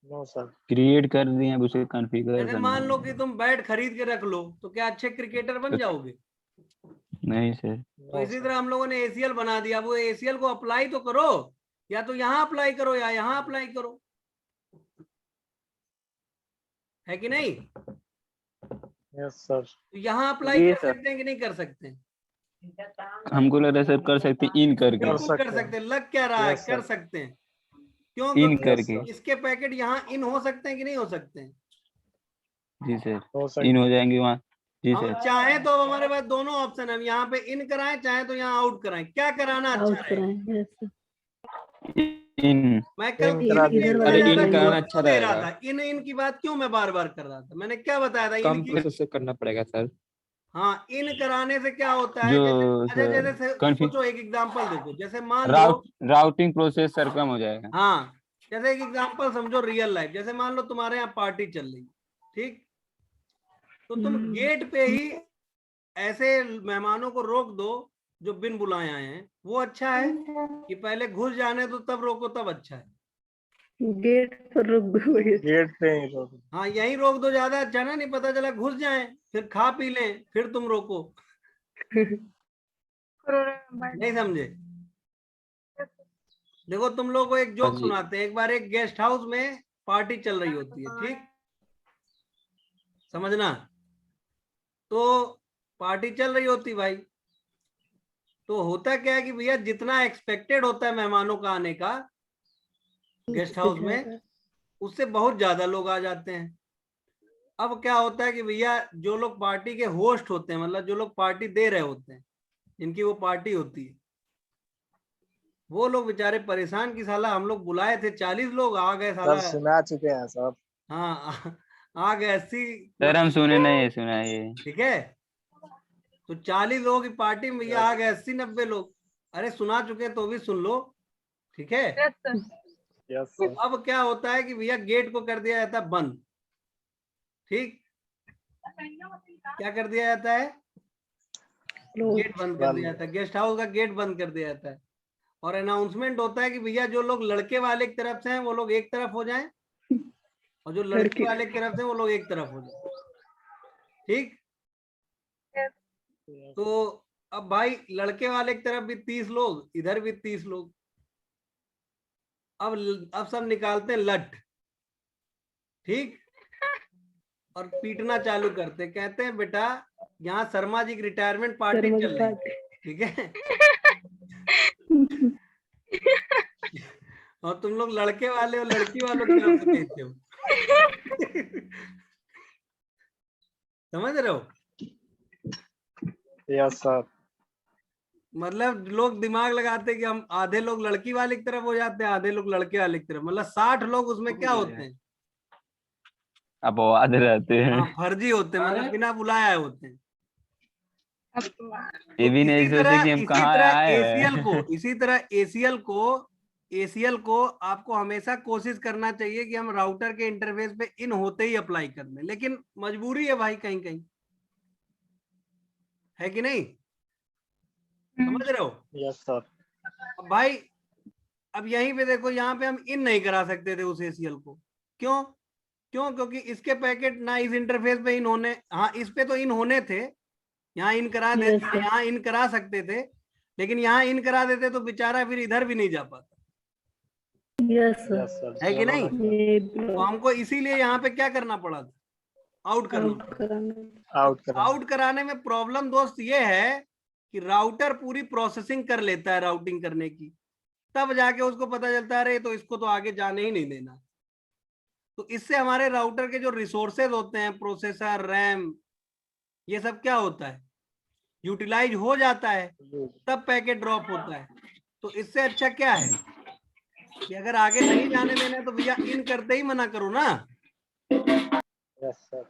No sir. क्रिएट कर दिए, अब उसे कॉन्फ़िगर जैसे करना मान लो है। कि तुम बैट खरीद के रख लो तो क्या अच्छे क्रिकेटर बन जाओगे? नहीं सर। तो इसी तरह हम लोगों ने एसीएल बना दिया। वो एसीएल को अप्लाई तो करो, या तो यहाँ अप्लाई करो या यहाँ अप्लाई करो। है कि नहीं? Yes sir. तो यहाँ अप्लाई जी कर सर। सकते हैं कि नहीं कर सकते हैं? हमको लग रहा है सर कर सकते हैं इन करके। बिल्कुल कर सकते हैं। सकते हैं। लग क्या रहा है? Yes, कर sir. सकते हैं। क्यों? इन क्योंकि करके। इसके पैकेट यहाँ इन हो सकते हैं कि नहीं हो सकते हैं? जी हो सर, सकते इन हो हैं। जाएंगे वहाँ। जी हम सर। चाहें तो अब हमारे पास दोनों ऑप्शन है। हम यहाँ पे इन कराएं, चाहे तो यहाँ आउट कराएं। क्या कराना अच्छा आउट रहेगा? कराएं। यस। इन। मैं कल इन इन करा पे दीजिए। इतना अरे ज्यादा इन जोर कराना क्यों अच्छा दे रहा रहेगा। था? इन की बात क्यों मैं बार बार कर रहा था? मैंने क्या बताया था? कम इनकी। प्रोसेस से करना पड़ेगा सर। हाँ, इन कराने से क्या होता है? जो जैसे अच्छा, सर जैसे सोचो, एक एग्जांपल देखो। जैसे मान लो, राउटिंग प्रोसेस सर कम हो जाएगा। हाँ, जैसे एक एग्जांपल समझो रियल लाइफ। जैसे मान लो तुम्हारे यहाँ पार्टी चल रही, ठीक? तो तुम गेट पे ही ऐसे मेहमानों को रोक दो जो बिन बुलाए आए हैं। वो अच्छा है कि पहले घुस जाने तो तब रोको, तब अच्छा है? गेट पर रुक गए। गेट पे ही रोक। हाँ, यहीं रोक दो, ज्यादा अच्छा ना। नहीं पता चला घुस जाए, फिर खा पी लें, फिर तुम रोको। नहीं समझे? देखो, तुम लोग को एक हाँ जोक जी। सुनाते हैं। एक बार एक गेस्ट हाउस में पार्टी चल रही होती है, ठीक? समझना। तो पार्टी चल रही होती भाई। तो होता क्या है कि भैया जितना एक्सपेक्टेड होता है मेहमानों का आने का गेस्ट हाउस में, उससे बहुत ज्यादा लोग आ जाते हैं। अब क्या होता है कि भैया जो लोग पार्टी के होस्ट होते हैं, मतलब जो लोग पार्टी दे रहे होते हैं, जिनकी वो पार्टी होती है, वो लोग बेचारे परेशान की साला हम लोग बुलाए थे 40 लोग, आ गए सर साला। सुना चुके हैं सर। हाँ, आ गए 80। सर हम सुने नहीं, सुना है ये। ठीक है, तो 40 लोगों की पार्टी में भैया आ गए 80-90 लोग। अरे सुना चुके हैं तो भी सुन लो, ठीक है? Yes sir. अब क्या होता है कि भैया गेट को कर दिया जाता है बंद, ठीक? क्या कर दिया जाता है? गेट बंद कर दिया जाता है। गेस्ट हाउस का गेट बंद कर दिया जाता है। और अनाउंसमेंट होता है कि भैया जो लोग लड़के वाले की तरफ से हैं वो लोग एक तरफ हो जाएं, और जो लड़की वाले की तरफ से वो लोग एक तरफ हो जाएं, ठीक? तो अब भाई लड़के वाले की तरफ भी 30 लोग, इधर भी 30 लोग। अब सब निकालते हैं लठ, ठीक? और पीटना चालू करते, कहते हैं बेटा यहाँ शर्मा जी की रिटायरमेंट पार्टी चल रही है, ठीक है? और तुम लोग लड़के वाले और लड़की वालों की तरफ से कहते हो। समझ रहे हो? Yes sir. मतलब लोग दिमाग लगाते कि हम आधे लोग लड़की वाले की तरफ हो जाते हैं, आधे लोग लड़के वाले की तरफ। मतलब 60 लोग उसमें क्या होते हैं? अपवाद रहते हाँ, हैं। फर्जी होते हैं, मतलब बिना बुलाए होते हैं। ये तो भी नहीं सोचते कि हम कहाँ आए हैं। एसीएल को आपको हमेशा कोशिश करना चाहिए कि हम राउटर के इंटरफेस पे इन होते ही अप्लाई कर दें, लेकिन मजबूरी है भाई, कहीं कहीं, है कि नहीं? समझ रहे हो? Yes sir. अब भाई, अब यहीं पे देखो, यहाँ पे हम इन नहीं करा सकते थे उस एसीएल को। क्यों? क्योंकि इसके पैकेट ना इस इंटरफेस पे इन होने, हाँ इस पे तो इन होने थे, यहाँ इन करा दे, Yes, sir. यहाँ इन करा सकते थे, लेकिन यहाँ इन करा देते तो बेचारा फिर इधर भी नहीं जा पाता, Yes, sir. Yes sir. है कि नहीं? ये तो हमको इसीलिए यहाँ पे क्या करना पड़ा था, आउट करना आउट पड़ा। कराना। आउट करा। आउट कराने में प्रॉब्लम दोस्त ये है कि राउटर पूरी प्रोसेसिंग कर लेता है राउटिंग करने की, तब जाके उसको पता चलता है अरे तो इसको तो आगे जाने ही नहीं देना। तो इससे हमारे राउटर के जो रिसोर्सेज होते हैं, प्रोसेसर, रैम, ये सब क्या होता है, यूटिलाइज हो जाता है, तब पैकेट ड्रॉप होता है। तो इससे अच्छा क्या है कि अगर आगे नहीं जाने देना है तो भैया इन करते ही मना करो ना, यस सर।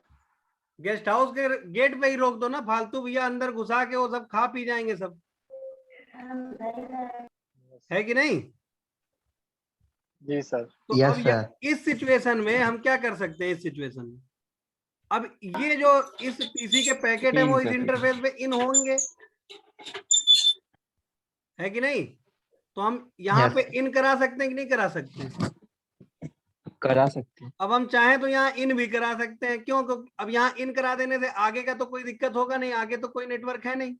गेस्ट हाउस के गेट पे ही रोक दो ना, फालतू भैया अंदर घुसा के वो सब खा पी जाएंगे सब, है कि नहीं? जी सर। तो Yes, अब sir. इस सिचुएशन में हम क्या कर सकते हैं, इस सिचुएशन में अब ये जो इस पीसी के पैकेट है वो इस इंटरफेस पे इन होंगे, है कि नहीं? तो हम यहाँ Yes. पे इन करा सकते हैं कि नहीं करा सकते हैं? करा सकते हैं। अब हम चाहें तो यहाँ इन भी करा सकते हैं। क्यों? क्योंकि अब यहाँ इन करा देने से आगे का तो कोई दिक्कत होगा नहीं, आगे तो कोई नेटवर्क है नहीं।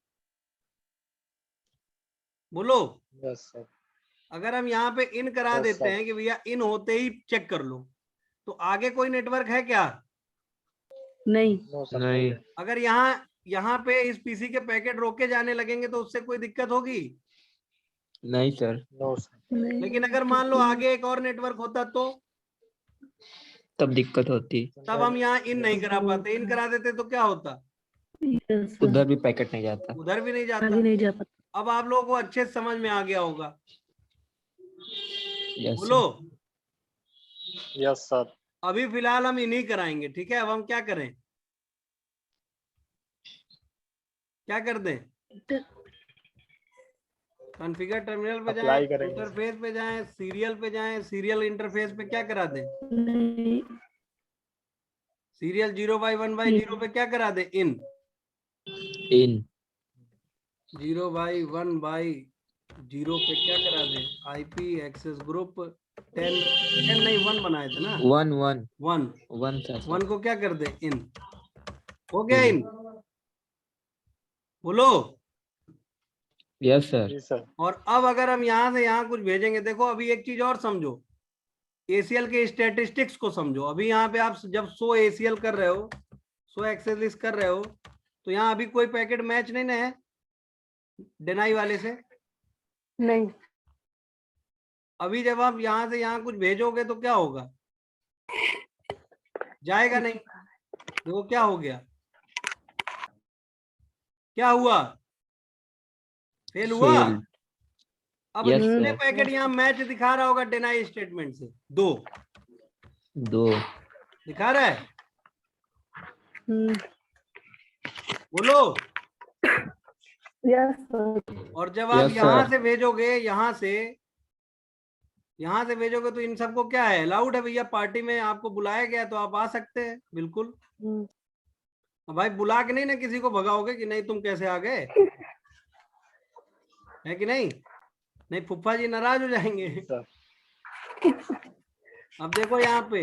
बोलो, यस सर। अगर हम यहाँ पे इन करा Yes, देते sir. हैं कि भैया इन होते ही चेक कर लो, तो आगे कोई नेटवर्क है क्या? नहीं। No sir. नहीं। अगर यहाँ पे इस पीसी के पैकेट रोके जाने लगेंगे तो उससे कोई दिक्कत होगी? नहीं सर। No sir. नहीं। लेकिन अगर मान लो आगे एक और नेटवर्क होता तो तब दिक्कत होती। तब हम यहाँ इन नहीं करा पाते, इन करा देते तो क्या होता, Yes, sir. उधर भी पैकेट नहीं जाता। उधर भी नहीं जाता। आगे नहीं जा पाता। अब आप लोगों को अच्छे से समझ में आ गया होगा। Yes, बोलो, यस सर। अभी फिलहाल हम इन्हीं कराएंगे, ठीक है? अब हम क्या करें, क्या कर दें? कॉन्फ़िगर टर्मिनल पे जाएं, अप्लाई करेंगे। इंटरफेस पे जाएं, सीरियल पे जाएं, सीरियल इंटरफेस पे क्या करा दें, नहीं। सीरियल 0/1/0 पे क्या करा दें, इन इन 0/1/0 पे क्या करा दें, आईपी एक्सेस ग्रुप 10 नहीं 1 बनाए थे ना, 1 1 1 1 था सर। 1 को क्या कर दे, इन हो गया इन। बोलो। Yes sir. जी सर। और अब अगर हम यहाँ से यहाँ कुछ भेजेंगे, देखो अभी एक चीज और समझो, एसीएल के स्टैटिस्टिक्स को समझो। अभी यहाँ पे आप जब 100 एसीएल कर रहे हो, 100 एक्सेस लिस्ट कर रहे हो, तो यहाँ अभी कोई पैकेट मैच नहीं ना है डिनाई वाले से। नहीं। अभी जब आप यहाँ से यहाँ कुछ भेजोगे तो क्या होगा, जाएगा नहीं। देखो क्या हो गया, क्या हुआ, फेल हुआ। Fail. अब Yes, कितने sir. पैकेट यहाँ मैच दिखा रहा होगा डिनाई स्टेटमेंट से, 2 2 दिखा रहा है। बोलो। Yes, sir. और जब आप Yes, यहाँ sir. से भेजोगे, यहाँ से भेजोगे तो इन सबको क्या है, अलाउड है भैया, पार्टी में आपको बुलाया गया तो आप आ सकते हैं बिल्कुल। अब भाई बुला के नहीं ना किसी को भगाओगे कि नहीं तुम कैसे आ गए, है कि नहीं? नहीं फुफ्फा जी नाराज हो जाएंगे। सर। अब देखो यहाँ पे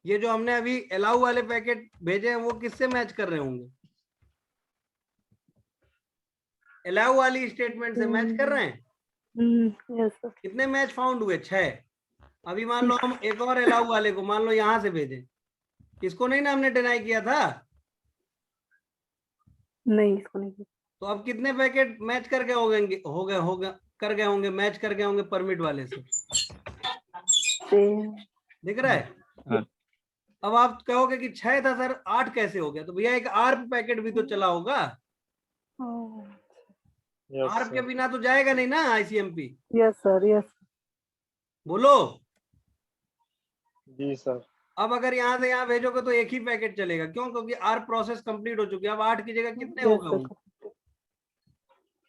ये जो हमने अभी अलाउ वाले पैकेट भेजे हैं वो किससे मैच कर रहे होंगे, अलाउ वाली स्टेटमेंट से मैच कर रहे हैं। Yes, sir. कितने मैच फाउंड हुए, 6। अभी मान लो हम एक और अलाउ वाले को मान लो यहाँ से भेजें, इसको नहीं ना हमने डिनाई किया था, नहीं, इसको नहीं। तो अब कितने पैकेट मैच करके कर गए होंगे, मैच कर गए होंगे परमिट वाले से, दिख रहा है? हाँ। अब आप कहोगे कि 6 था सर, 8 कैसे हो गया, तो भैया एक आर्प पैकेट भी तो चला होगा, यस आर्प के सर। बिना तो जाएगा नहीं ना आईसीएमपी। Yes, sir. Yes. बोलो। जी सर। अब अगर यहाँ से यहाँ भेजोगे तो एक ही पैकेट चलेगा, क्यों? क्योंकि आर प्रोसेस कंप्लीट हो चुकी है। अब 8 की जगह कितने हो Yes, गए sir. होंगे?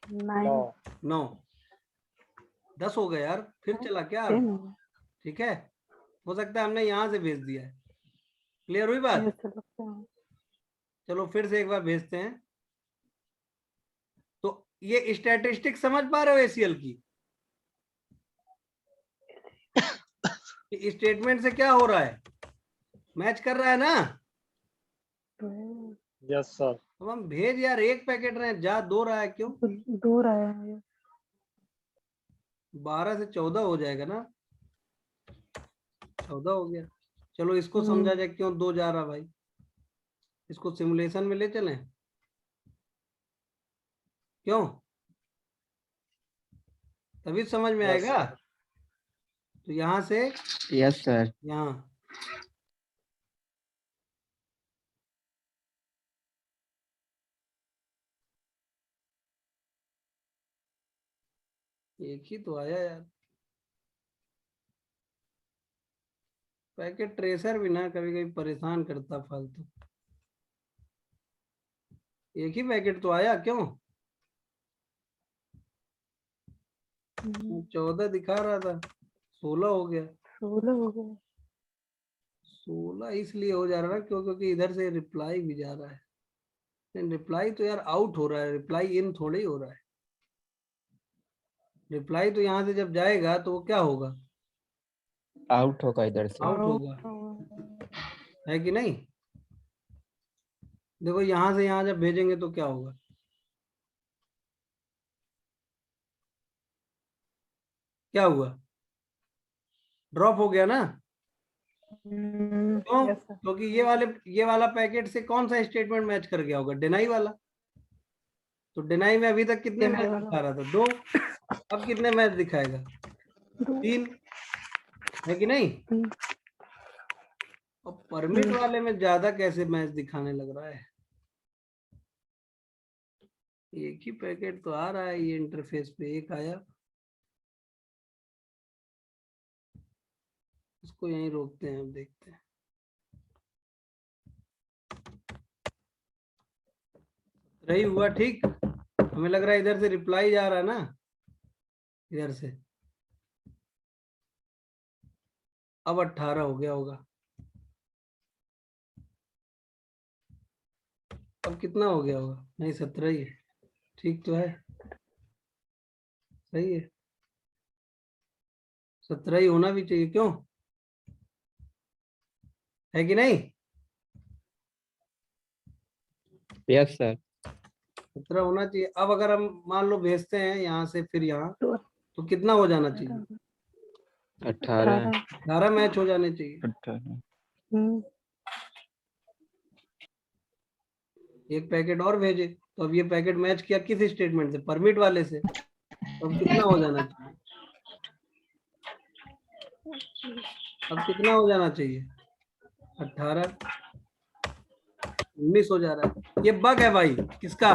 9. 9. 9, 10 हो गए यार, फिर चला क्या? 10. ठीक है, हो सकता है हमने यहाँ से भेज दिया है। क्लियर हुई बात? Yes, sir. लगता है. चलो फिर से एक बार भेजते हैं। तो ये स्टैटिस्टिक समझ पा रहे हो एसीएल की? स्टेटमेंट से क्या हो रहा है? मैच कर रहा है ना? Yes, sir. अब हम भेज यार, एक पैकेट रहे हैं, जा 2 रहा है, क्यों? दूर आया है. 12 से 14 हो जाएगा ना? 14 हो गया। चलो इसको समझा जाए क्यों 2 जा रहा भाई। इसको सिमुलेशन में ले चलें, क्यों? तभी समझ में Yes, आएगा। sir. तो यहाँ से यस सर। यहाँ, एक ही तो आया यार। पैकेट ट्रेसर भी ना कभी कभी परेशान करता फालतू। एक ही पैकेट तो आया, क्यों? 14 दिखा रहा था, 16 हो गया। 16 हो गया. 16 इसलिए हो जा रहा है क्योंकि इधर से रिप्लाई भी जा रहा है। रिप्लाई तो यार आउट हो रहा है, रिप्लाई इन थोड़ी हो रहा है। रिप्लाई तो यहाँ से जब जाएगा तो वो क्या होगा? आउट होगा इधर से। आउट होगा, है कि नहीं? देखो यहाँ से यहाँ जब भेजेंगे तो क्या होगा? क्या हुआ? ड्रॉप हो गया ना? क्यों? Yes, sir. क्योंकि ये वाला पैकेट से कौन सा स्टेटमेंट मैच कर गया होगा? डिनाई वाला। तो डिनाई में अभी तक कितने Deny मैच वाला। दिखा रहा था? 2। अब कितने मैच दिखाएगा? 3, है कि नहीं? अब परमिट वाले में ज्यादा कैसे मैच दिखाने लग रहा है? एक ही पैकेट तो आ रहा है, ये इंटरफेस पे एक आया। इसको यहीं रोकते हैं, अब देखते हैं। रही हुआ ठीक। हमें लग रहा है इधर से रिप्लाई जा रहा है ना, इधर से। अब 18 हो गया होगा। अब कितना हो गया होगा? नहीं 17 ही है। ठीक तो है, सही है। 17 ही होना भी चाहिए, क्यों? है कि नहीं? Yes sir. 17 होना चाहिए। अब अगर हम मान लो भेजते हैं यहाँ से फिर यहाँ, तो कितना हो जाना चाहिए? 18। 18 मैच हो जाने चाहिए। 18। एक पैकेट और भेजे तो अब ये पैकेट मैच किया किस स्टेटमेंट से? परमिट वाले से। तो अब कितना हो जाना चाहिए? अब कितना हो जाना चाहिए? 18, 19 हो जा रहा है। ये बग है भाई, किसका?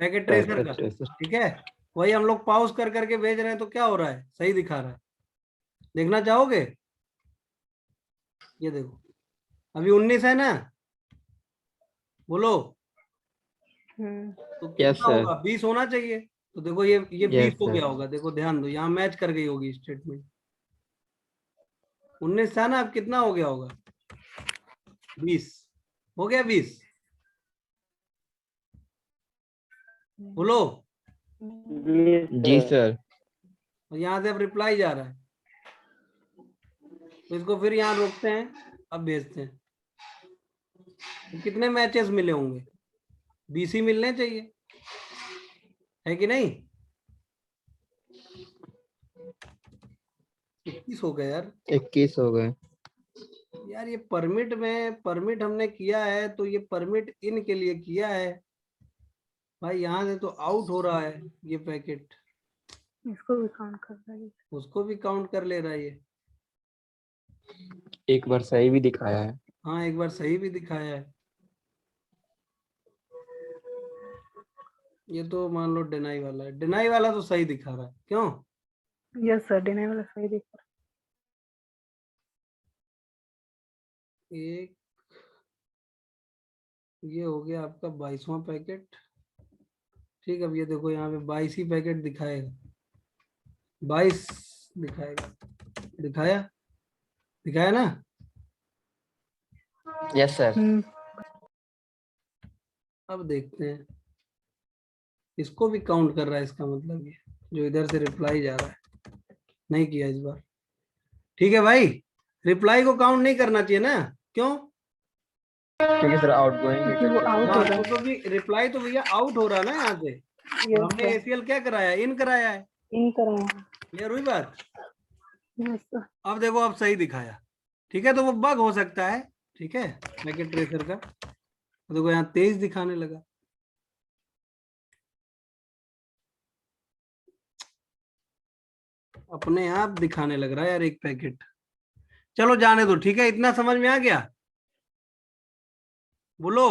पैकेट ट्रेसर का। ठीक है, वही हम लोग पॉज कर करके भेज रहे हैं तो क्या हो रहा है? सही दिखा रहा है। देखना चाहोगे? ये देखो, अभी 19 है ना? बोलो। तो कितना होगा? 20 होना चाहिए। तो देखो ये 20 हो गया होगा। देखो ध्यान दो, यहाँ मैच कर गई होगी स्टेटमेंट। 19 था ना, अब कितना हो गया होगा? 20 हो गया। 20 बोलो। जी सर। और यहाँ से अब रिप्लाई जा रहा है, तो इसको फिर यहाँ रोकते हैं, अब भेजते हैं। तो कितने मैचेस मिले होंगे? 20 ही मिलने चाहिए, है कि नहीं? 21 हो गए यार। 21 हो गए। यार ये परमिट में, परमिट हमने किया है तो ये परमिट इन के लिए किया है भाई। यहाँ से तो आउट हो रहा है ये पैकेट। इसको भी काउंट कर रहा है। उसको भी काउंट कर ले रहा है ये। एक बार सही भी दिखाया है। हाँ, एक बार सही भी दिखाया है। ये तो मान लो डिनाई वाला है। डिनाई वाला तो सही दिखा रहा है, क्यों? यस सर, डिनाई वाला सही दिख रहा एक, ये हो गया आपका 22वां पैकेट। ठीक, अब ये देखो यहाँ पे 22 ही पैकेट दिखाएगा, 22 दिखाएगा, दिखाया, दिखाया ना। Yes sir. अब देखते हैं, इसको भी काउंट कर रहा है, इसका मतलब ये जो इधर से रिप्लाई जा रहा है, नहीं किया इस बार। ठीक है भाई, रिप्लाई को काउंट नहीं करना चाहिए ना, क्यों? क्योंकि सर आउटगोइंग क्योंकि वो आउट हो रहा है। तो भी रिप्लाई तो भैया आउट हो रहा है ना यहाँ से। यस हमने सर, एसीएल क्या कराया, इन कराया है। इन कराया। क्लियर हुई बात? Yes sir. अब देखो, अब सही दिखाया। ठीक है, तो वो बग हो सकता है। ठीक है, पैकेट ट्रेसर का तो देखो यहाँ 23 दिखाने लगा। अपने आप दिखाने लग रहा है यार एक पैकेट। चलो जाने दो, ठीक है, इतना समझ में आ गया? बोलो।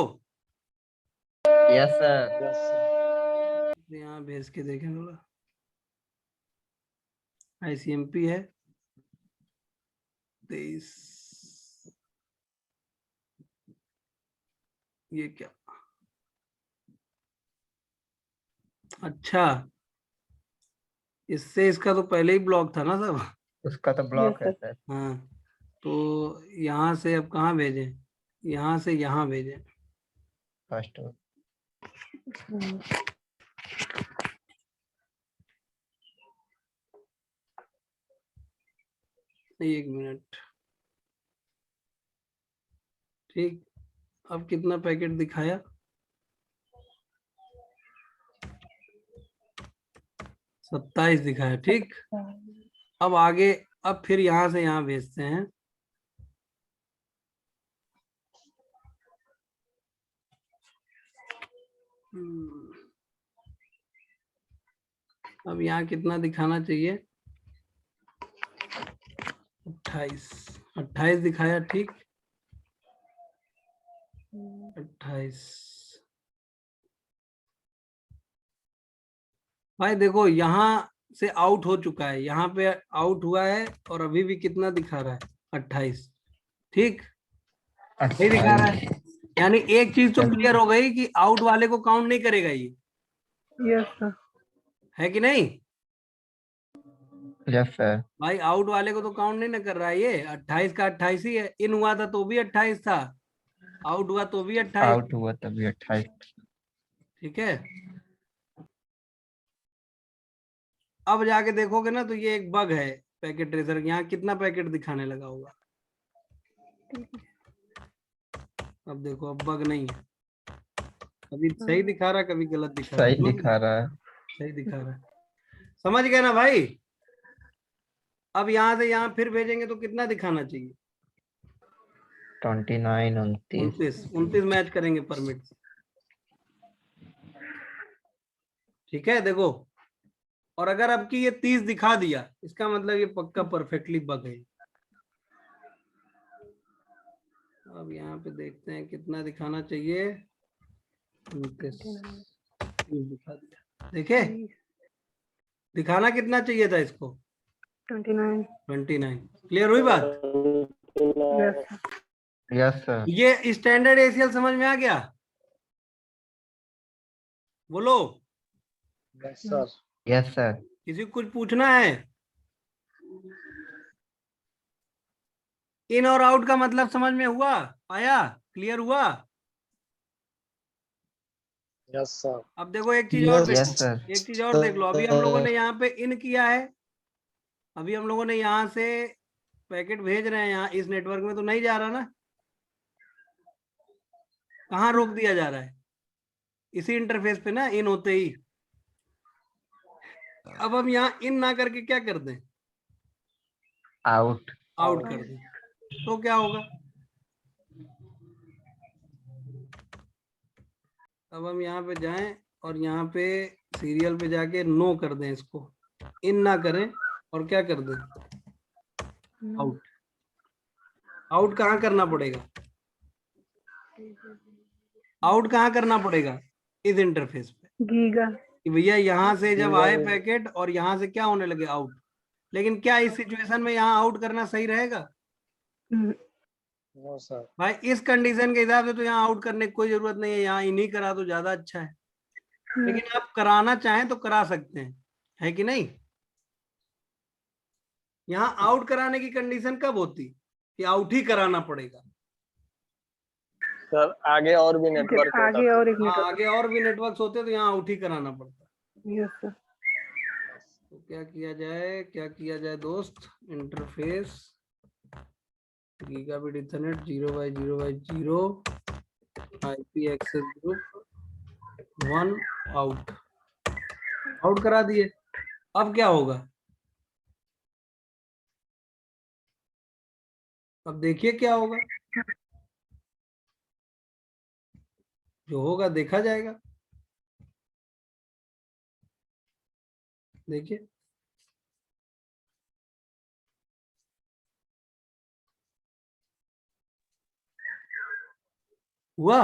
Yes sir. Yes sir. यहाँ भेज के देखें थोड़ा। आईसीएमपी है 23, ये क्या? अच्छा, इससे इसका तो पहले ही ब्लॉक था ना सब। उसका तो ब्लॉक है सर। हाँ, तो यहाँ से अब कहाँ भेजें? यहाँ से यहाँ भेजें। फर्स्ट एक मिनट। ठीक, अब कितना पैकेट दिखाया? 27 दिखाया। ठीक, अब आगे, अब फिर यहाँ से यहाँ भेजते हैं। अब यहाँ कितना दिखाना चाहिए? 28, 28 दिखाया। ठीक, 28। भाई देखो, यहाँ से आउट हो चुका है, यहाँ पे आउट हुआ है, और अभी भी कितना दिखा रहा है? 28। ठीक, नहीं दिखा रहा है, यानी एक चीज तो क्लियर हो गई कि आउट वाले को काउंट नहीं करेगा ये, यस सर। है कि नहीं? Yes sir. भाई आउट वाले को तो काउंट नहीं ना कर रहा है ये। 28 का 28 ही है। इन हुआ था तो भी 28 था, आउट हुआ तो भी 28। आउट हुआ तभी 28। ठीक है, अब जाके देखोगे ना तो ये एक बग है पैकेट ट्रेसर। यहाँ कितना पैकेट दिखाने लगा होगा? अब देखो, अब बग नहीं है, कभी सही दिखा रहा, कभी गलत दिखा रहा। सही दिखा रहा है। सही दिखा रहा है। समझ गए ना भाई? अब यहाँ से यहाँ फिर भेजेंगे तो कितना दिखाना चाहिए? 29, 29। 29 मैच करेंगे परमिट से। ठीक है, देखो, और अगर आपकी ये 30 दिखा दिया, इसका मतलब ये पक्का परफेक्टली बग है। अब यहाँ पे देखते हैं कितना दिखाना चाहिए। 29 दिखा दिया। देखे, दिखाना कितना चाहिए था इसको? 29। 29। क्लियर हुई बात? Yes yes sir. ये स्टैंडर्ड एसीएल समझ में आ गया? बोलो। Yes sir. Yes sir. किसी को कुछ पूछना है? इन और आउट का मतलब समझ में हुआ, आया, क्लियर हुआ? Yes sir. अब देखो एक चीज और यस देखो, सर। एक चीज और देख लो। अभी हम लोगों ने यहाँ पे इन किया है, अभी हम लोगों ने यहाँ से पैकेट भेज रहे हैं, यहाँ इस नेटवर्क में तो नहीं जा रहा ना, कहाँ रोक दिया जा रहा है? इसी इंटरफेस पे ना, इन होते ही। अब हम यहाँ इन ना करके क्या कर दें? आउट। आउट कर दें, तो क्या होगा? अब हम यहाँ पे जाएं और यहाँ पे सीरियल पे जाके नो कर दें, इसको इन ना करें, और क्या कर दें? आउट। आउट कहाँ करना पड़ेगा? आउट कहाँ करना पड़ेगा? इस इंटरफेस पे गीगा। कि भैया यहाँ से जब आए पैकेट और यहाँ से क्या होने लगे? आउट। लेकिन क्या इस सिचुएशन में यहाँ आउट करना सही रहेगा? No sir. भाई इस कंडीशन के हिसाब से तो यहाँ आउट करने की कोई जरूरत नहीं है, यहाँ इन्हीं करा तो ज्यादा अच्छा है। लेकिन आप कराना चाहें तो करा सकते हैं, है कि नहीं। यहाँ आउट कराने की कंडीशन कब होती कि आउट ही कराना पड़ेगा। सर आगे और भी नेटवर्क होता आगे तो। और एक हाँ, नेटवर्क। आगे और भी नेटवर्क्स होते तो यहाँ आउट ही कराना पड़ता। Yes sir. तो क्या किया जाए दोस्त, interface gigabit ethernet 0x0x0 IP access group 1 out करा दिए। अब क्या होगा, अब देखिए क्या होगा, जो होगा देखा जाएगा। देखिए हुआ,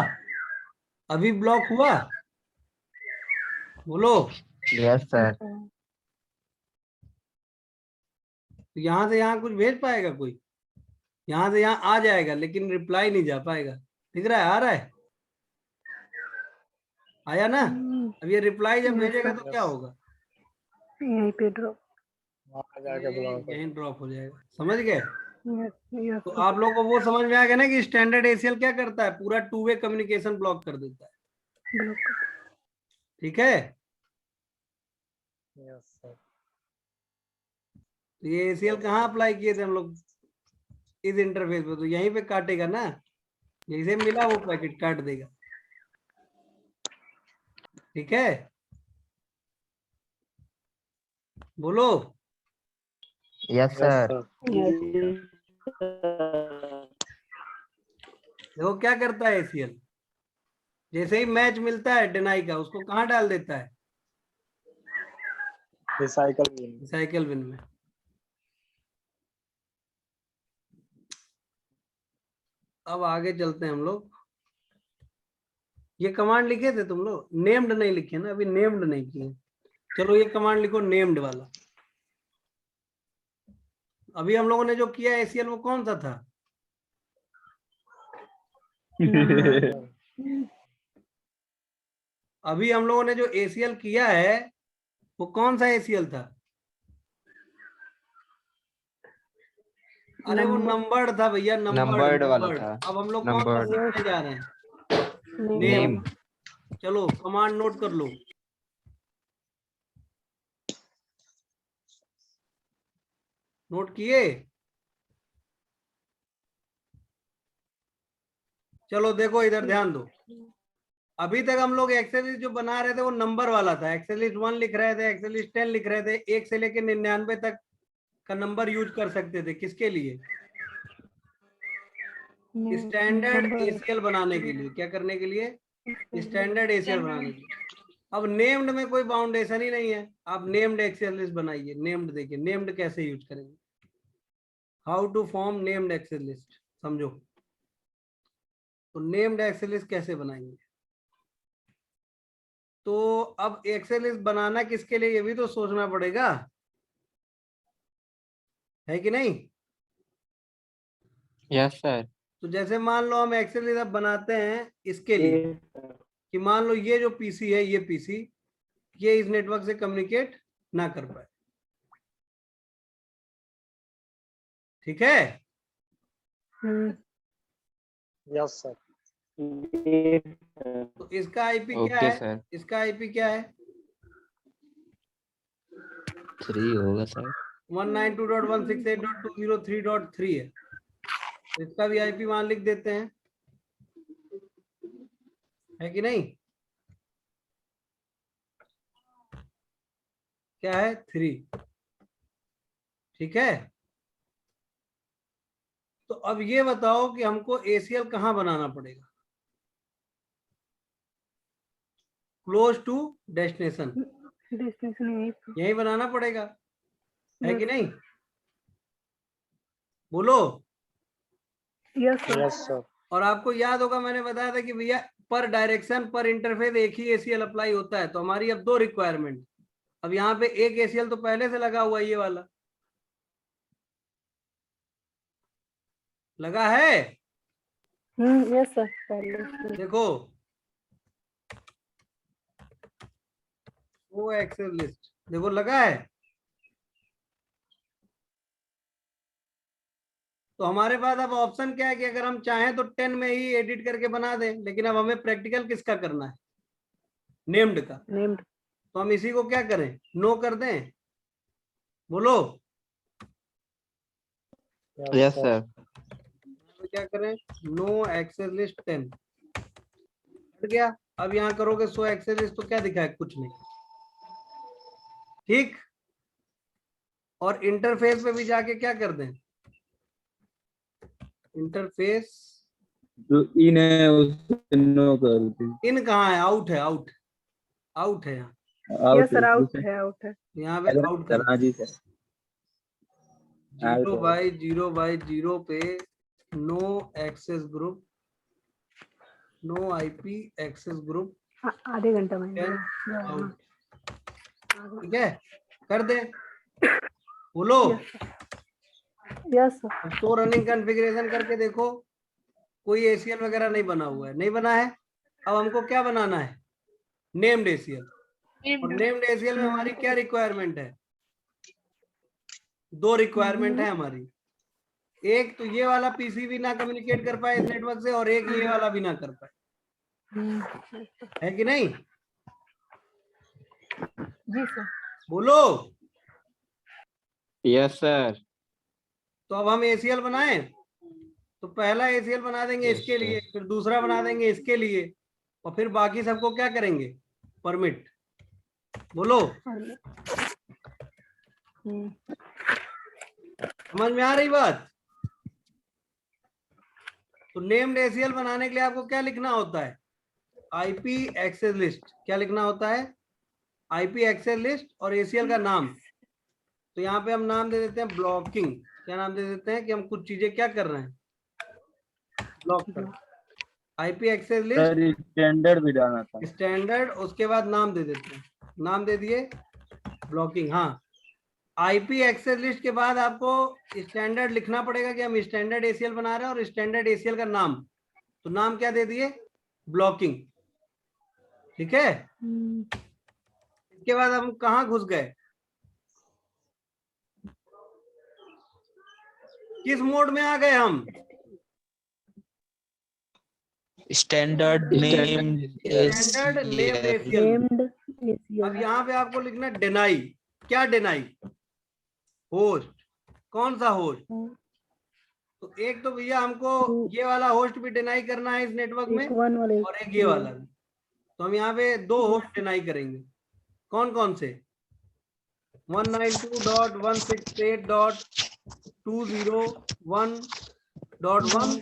अभी ब्लॉक हुआ, बोलो। Yes sir. तो यहाँ से यहाँ कुछ भेज पाएगा कोई, यहाँ से यहाँ आ जाएगा लेकिन रिप्लाई नहीं जा पाएगा। दिख रहा है, आ रहा है, आया ना। अब ये रिप्लाई जब भेजेगा तो क्या होगा, यहीं पे ड्रॉप। वहां जाके ब्लॉक हो। यहीं ड्रॉप हो जाएगा। समझ गए। यस तो सर। आप लोगों को वो समझ में आ गया ना कि स्टैंडर्ड एसीएल क्या करता है, पूरा 2 वे कम्युनिकेशन ब्लॉक कर देता है। ब्लॉक। ठीक है। Yes sir. तो ये एसीएल कहाँ अप्लाई किए थे हम लोग, इस इंटरफेस पे, तो यहीं पे काटेगा ना, यहीं से मिला वो पैकेट काट देगा। ठीक है, बोलो। Yes yes sir. सर। देखो क्या करता है एसीएल, जैसे ही मैच मिलता है डिनाई का, उसको कहाँ डाल देता है, रिसाइकल बिन। रिसाइकल बिन में। अब आगे चलते हैं हम लोग। ये कमांड लिखे थे तुम लोग, नेम्ड नहीं लिखे ना, अभी नेम्ड नहीं किए। चलो ये कमांड लिखो नेम्ड वाला। अभी हम लोगों ने जो किया एसीएल वो कौन सा था, अभी हम लोगों ने जो एसीएल किया है वो कौन सा एसीएल था, अरे वो नंबर्ड था भैया, नंबर्ड वाला नंबर्ड। था। अब हम लोग कौन सा नंबर्ड। सीखने जा रहे हैं, नेम। नेम। चलो कमांड नोट कर लो, नोट किए। चलो देखो इधर ध्यान दो। अभी तक हम लोग एक्सेल लिस्ट जो बना रहे थे वो नंबर वाला था, एक्सेल लिस्ट 1 लिख रहे थे, एक्सेल लिस्ट 10 लिख रहे थे, 1 से लेकर 99 तक का नंबर यूज कर सकते थे। किसके लिए, स्टैंडर्ड एसीएल बनाने के लिए। क्या करने के लिए, स्टैंडर्ड एसीएल बनाने के लिए। अब नेम्ड में कोई बाउंडेशन ही नहीं है, आप नेम्ड एक्सेल लिस्ट बनाइए। नेम्ड देखिए, नेम्ड कैसे यूज करेंगे, how to form named excel list, समझो। तो नेम्ड एक्सेल लिस्ट कैसे बनाएंगे, तो अब एक्सेल लिस्ट बनाना किसके लिए ये भी तो सोचना पड़ेगा, है कि नहीं। Yes sir. तो जैसे मान लो हम एक्सेल लिस्ट बनाते हैं इसके लिए कि मान लो ये जो पीसी है, ये पीसी ये इस नेटवर्क से कम्युनिकेट ना कर पाए। ठीक है, यस सर। तो इसका आईपी क्या ओके है, सर। इसका आईपी क्या है, 3 होगा सर। 192.168.203.3 है। इसका भी आईपी मान लिख देते हैं, है कि नहीं। क्या है, 3। ठीक है, तो अब ये बताओ कि हमको एसीएल कहाँ बनाना पड़ेगा, क्लोज टू डेस्टिनेशन, यही बनाना पड़ेगा, है कि नहीं, बोलो। Yes sir. Yes sir. और आपको याद होगा मैंने बताया था कि भैया पर डायरेक्शन पर इंटरफेस एक ही एसीएल अप्लाई होता है। तो हमारी अब 2 रिक्वायरमेंट, अब यहाँ पे एक एसीएल तो पहले से लगा हुआ, ये वाला लगा है, यस सर पहले से। देखो वो एक्सेल लिस्ट देखो लगा है। तो हमारे पास अब ऑप्शन क्या है कि अगर हम चाहें तो 10 में ही एडिट करके बना दें, लेकिन अब हमें प्रैक्टिकल किसका करना है? नेम्ड का। नेम्ड। तो हम इसी को क्या करें? नो कर दें। बोलो यस सर। तो क्या करें? नो एक्सेल लिस्ट 10 हट गया। अब यहाँ करोगे सो एक्सेल लिस्ट तो क्या दिखा है? कुछ नहीं। ठीक। और इंटरफेस पे भी जाके क्या कर दें? इंटरफेस जो इन है उससे नो कर दी। इन कहाँ है? आउट है। आउट आउट है यहाँ। यस सर आउट है आउट है। यहाँ पे आउट कर हाँ जी सर। 0/0/0 पे no access group, no IP access group आधे घंटा में आउट। ठीक है, कर दे। बोलो यस सर। तो रनिंग कॉन्फ़िगरेशन करके देखो, कोई एसीएल वगैरह नहीं बना हुआ है। नहीं बना है। अब हमको क्या बनाना है? Named ACL. और नेम्ड एसीएल में हमारी क्या रिक्वायरमेंट है? दो रिक्वायरमेंट है हमारी। एक तो ये वाला पीसी भी ना कम्युनिकेट कर पाए इस नेटवर्क से, और एक ये वाला भी ना कर पाए। है कि नहीं? जी सर। बोलो। Yes sir. तो अब हम एसीएल बनाएं, तो पहला एसीएल बना देंगे Yes, इसके लिए, sir. फिर दूसरा बना देंगे इसके लिए, और फिर बाकी सबको क्या करेंगे? परमिट। बोलो समझ में आ रही बात? तो नेम्ड एसीएल बनाने के लिए आपको क्या लिखना होता है? IP access list. क्या लिखना होता है? आईपी एक्सेस लिस्ट और एसीएल का नाम। तो यहाँ पे हम नाम दे देते हैं ब्लॉकिंग। क्या नाम दे देते हैं कि हम कुछ चीजें क्या कर रहे हैं? ब्लॉक कर। IP access list sir standard भी डालना था। स्टैंडर्ड, उसके बाद नाम दे देते हैं। नाम दे दिए ब्लॉकिंग। हाँ, आईपी एक्सेस लिस्ट के बाद आपको स्टैंडर्ड लिखना पड़ेगा कि हम स्टैंडर्ड एसीएल बना रहे हैं, और स्टैंडर्ड एसीएल का नाम। तो नाम क्या दे दिए? ब्लॉकिंग। ठीक है। इसके बाद हम कहाँ घुस गए? किस मोड में आ गए हम? Standard name standard named ACL. Named अब एसीएल। यहाँ पे आपको लिखना है डिनाई। क्या डिनाई? होस्ट। कौन सा होस्ट? तो एक तो भैया हमको ये वाला होस्ट भी डिनाई करना है इस नेटवर्क में, एक वन वाले और एक ये वाला भी। तो हम यहाँ पे दो होस्ट डिनाई करेंगे। कौन कौन से? 192.168.201.1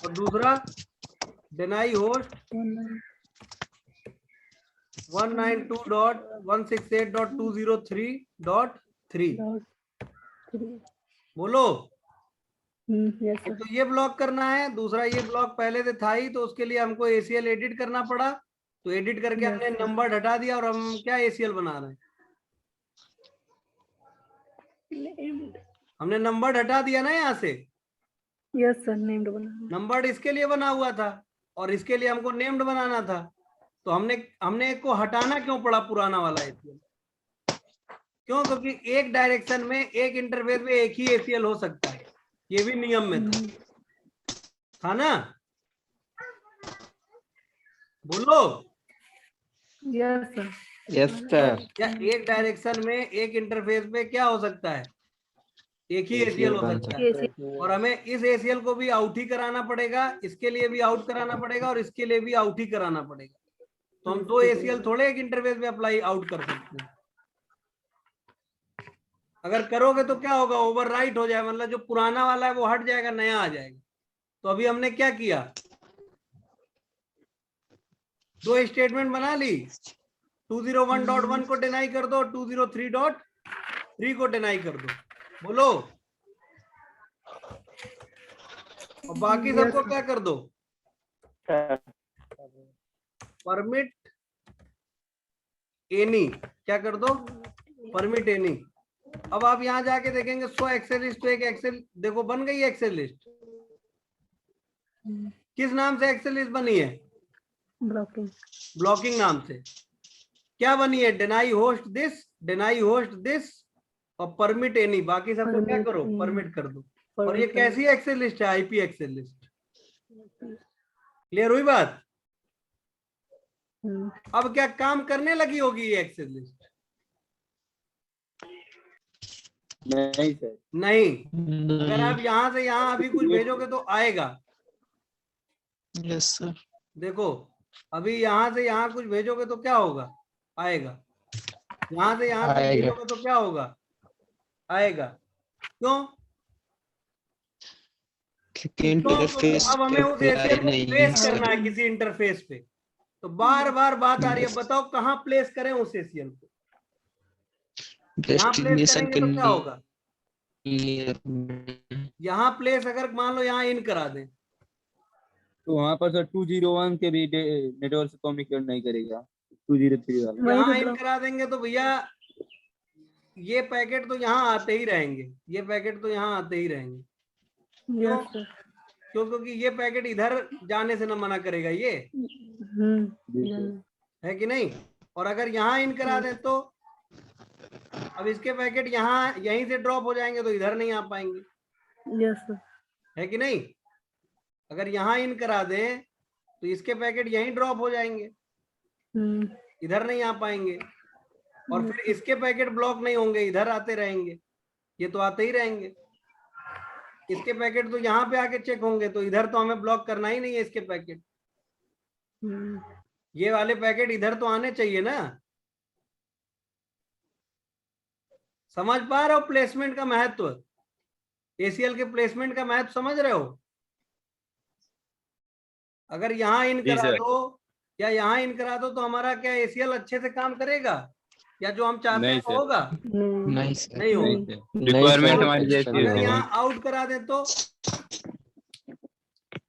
और दूसरा डिनाई होस्ट 192.168.203.3। बोलो। यस एक तो ये ब्लॉक करना है, दूसरा ये ब्लॉक पहले से था ही, तो उसके लिए हमको एसीएल एडिट करना पड़ा। तो एडिट करके हमने नंबर हटा दिया, और हम क्या एसीएल बना रहे हैं? हमने नंबर हटा दिया ना यहाँ से। यस सर नेम्ड बना। नंबर इसके लिए बना हुआ था, और इसके लिए हमको नेम्ड बनाना था। तो हमने एक को हटाना क्यों पड़ा? पुराना वाला एसीएल क्यों? क्योंकि एक डायरेक्शन में एक इंटरफेस में एक ही एसीएल हो सकता है। ये भी नियम में था ना? बोलो। Yes sir. Yes sir. या एक डायरेक्शन में एक इंटरफेस पे क्या हो सकता है? एक ही एसीएल हो बन सकता है। और हमें इस एसीएल को भी आउट ही कराना पड़ेगा, इसके लिए भी आउट कराना पड़ेगा, और इसके लिए भी आउट ही कराना पड़ेगा। तो हम दो एसीएल थोड़े एक इंटरफेस में अप्लाई आउट कर सकते हैं। अगर करोगे तो क्या होगा? ओवरराइट हो जाए, मतलब जो पुराना वाला है वो हट जाएगा, नया आ जाएगा। तो अभी हमने क्या किया? दो स्टेटमेंट बना ली। 201.1 को डिनाई कर दो, 203.3 को डिनाई कर दो। बोलो। और बाकी सबको क्या कर दो? Permit any. क्या कर दो? Permit any. अब आप यहां जाके देखेंगे सो एक्सेल लिस्ट, तो एक एक्सेल देखो बन गई एक्सेल लिस्ट। किस नाम से एक्सेल लिस्ट बनी है? ब्लॉकिंग। ब्लॉकिंग नाम से। क्या बनी है? Deny host this, deny host this और परमिट एनी, बाकी सबको क्या करो? परमिट कर दो। और ये कैसी एक्सेल लिस्ट है? IP Excel list. क्लियर हुई बात? अब क्या काम करने लगी होगी ये एक्सेल लिस्ट? नहीं सर। नहीं। अगर आप यहां से यहां अभी कुछ भेजोगे तो आएगा। Yes sir. देखो अभी यहां से यहां कुछ भेजोगे तो क्या होगा? आएगा। यहां से यहां कुछ आएगा। भेजोगे तो क्या होगा? आएगा। क्यों? क्योंकि इंटरफेस अब हमें उस एसीएल को प्लेस करना है किसी इंटरफेस पे। तो बार बार बात आ रही है, बताओ कहाँ प्लेस करें उस एसीएल को? यहाँ प्लेस डेस्टिनेशन करेंगे तो क्या होगा? यहाँ प्लेस अगर मान लो यहाँ इन करा दें तो वहाँ पर सर 201 के भी नेटवर्क से कम्युनिकेट नहीं करेगा, 203 वाला। यहाँ इन करा देंगे तो भैया ये पैकेट तो यहाँ आते ही रहेंगे, ये पैकेट तो यहाँ आते ही रहेंगे। क्यों? क्यों? क्योंकि ये पैकेट इधर जाने से न मना करेगा ये, है कि नहीं? और अगर यहाँ इन करा दें तो अब इसके पैकेट यहाँ यहीं से ड्रॉप हो जाएंगे तो इधर नहीं आ पाएंगे। Yes sir. है कि नहीं? अगर यहाँ इन करा दें तो इसके पैकेट यहीं ड्रॉप हो जाएंगे, इधर नहीं आ पाएंगे। और फिर इसके पैकेट ब्लॉक नहीं होंगे, इधर आते रहेंगे, ये तो आते ही रहेंगे। इसके पैकेट तो यहाँ पे आके चेक होंगे, तो इधर तो हमें ब्लॉक करना ही नहीं है इसके पैकेट। ये वाले पैकेट इधर तो आने चाहिए ना। समझ पा रहे हो प्लेसमेंट का महत्व? एसीएल के प्लेसमेंट का महत्व समझ रहे हो? अगर यहाँ इन करा दो या यहाँ इन करा दो तो हमारा क्या एसीएल अच्छे से काम करेगा या जो हम चाहते हैं वो होगा? नहीं होगा। रिक्वायरमेंट हमारी जैसी अगर होगी। यहाँ आउट करा दें तो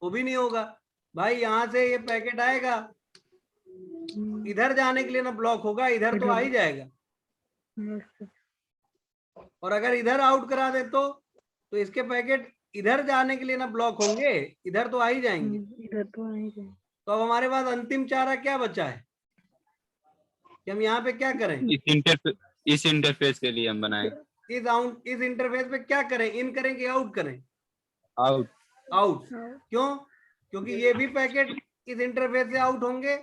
वो भी नहीं होगा। भाई यहाँ से ये पैकेट आएगा, इधर जाने के लिए ना ब्लॉक होगा, इधर तो आ ही जाएगा। और अगर इधर आउट करा दे तो इसके पैकेट इधर जाने के लिए ना ब्लॉक होंगे, इधर तो आ ही जाएंगे। इधर तो आएंगे। तो अब हमारे पास अंतिम चारा क्या बचा है कि हम यहाँ पे क्या करें? इस इंटरफेस के लिए हम बनाए। इस इंटरफेस पे क्या करें? इन करें कि आउट करें? आउट। आउट। क्यों? क्योंकि ये भी पैकेट इस इंटरफेस से आउट होंगे